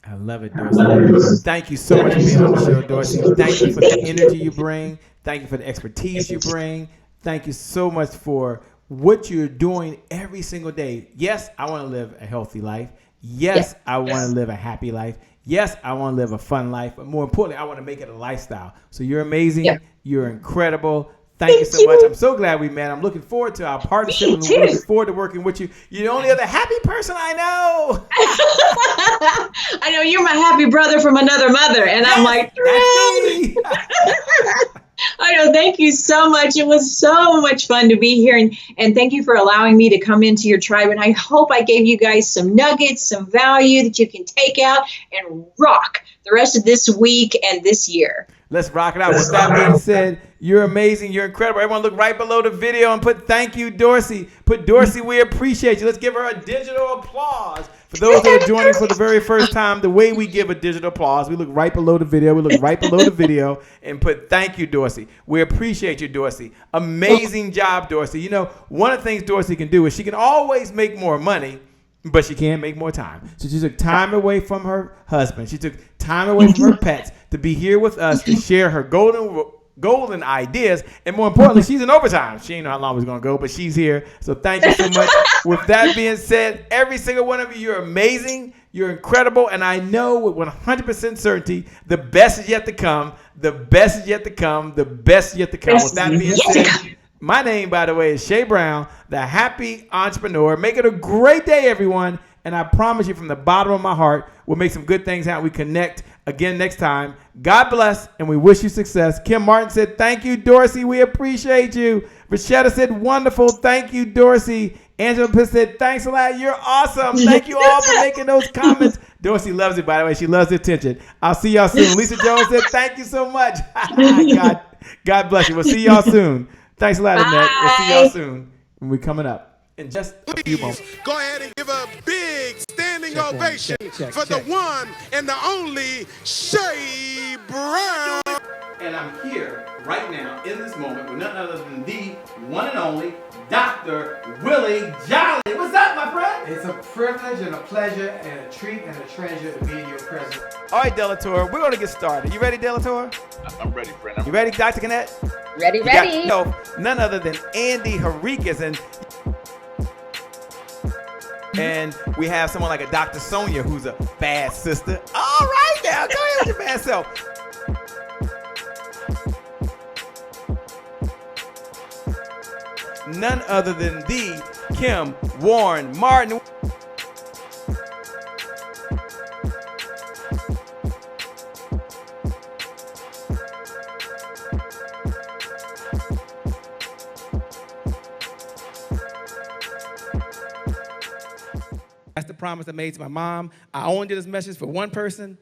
I love it, Dorci. Thank you so much for being on the show, Dorci. Thank you for the energy you bring. Thank you for the expertise you bring. Thank you so much for what you're doing every single day. Yes, I want to live a healthy life. Yes, I want to live a happy life. Yes, I want to live a fun life. But more importantly, I want to make it a lifestyle. So you're amazing. Yeah. You're incredible. Thank you so much. I'm so glad we met. I'm looking forward to our partnership. I'm looking forward to working with you. You're the only other happy person I know. I know you're my happy brother from another mother. And I'm like, that's me. I know. Thank you so much. It was so much fun to be here. And thank you for allowing me to come into your tribe. And I hope I gave you guys some nuggets, some value that you can take out and rock the rest of this week and this year. Let's rock it out. With that being said, you're amazing. You're incredible. Everyone look right below the video and put thank you, Dorci. Put Dorci, we appreciate you. Let's give her a digital applause. For those that are joining for the very first time, the way we give a digital applause, we look right below the video. We look right below the video and put thank you, Dorci. We appreciate you, Dorci. Amazing job, Dorci. You know, one of the things Dorci can do is she can always make more money, but she can't make more time. So she took time away from her husband. She took time away from her pets to be here with us to share her golden ideas. And more importantly, she's in overtime. She didn't know how long it was going to go, but she's here. So thank you so much. With that being said, every single one of you, you're amazing. You're incredible. And I know with 100% certainty, the best is yet to come. The best is yet to come. The best is yet to come. With that being said, my name, by the way, is Shay Brown, the happy entrepreneur. Make it a great day, everyone. And I promise you from the bottom of my heart, we'll make some good things happen. We connect again next time. God bless, and we wish you success. Kim Martin said, thank you, Dorci. We appreciate you. Rashetta said, wonderful. Thank you, Dorci. Angela Pitt said, thanks a lot. You're awesome. Thank you all for making those comments. Dorci loves it, by the way. She loves the attention. I'll see y'all soon. Lisa Jones said, thank you so much. God bless you. We'll see y'all soon. Thanks a lot, Annette. We'll see y'all soon when we're coming up in just a few moments. Go ahead and give a big standing ovation for the one and the only Shay Brown. And I'm here right now in this moment with none other than the one and only Dr. Willie Jolly. What's up, my friend? It's a privilege and a pleasure and a treat and a treasure to be in your presence. All right, Delator, we're going to get started. You ready, Delator? I'm ready, friend. You ready, Dr. Cannett? Ready. None other than Andy Henriquez. And we have someone like a Dr. Sonia who's a bad sister. All right, now, go ahead with your bad self. None other than the Kim Warren Martin. That's the promise I made to my mom. I only did this message for one person,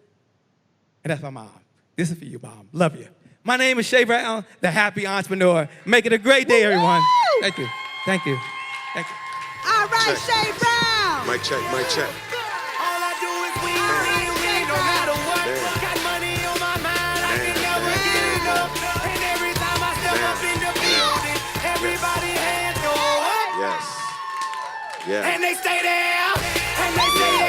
and that's my mom. This is for you, Mom. Love you. My name is Shay Brown, the happy entrepreneur. Make it a great day, everyone. Thank you. Thank you. Thank you. All right, Shay Brown. Mic check, mic check. All I do is win, no matter what. Got money on my mind, I can never get enough. And every time I step up in the building, everybody hands go up. Yes. Yeah. And they stay there, and they stay there.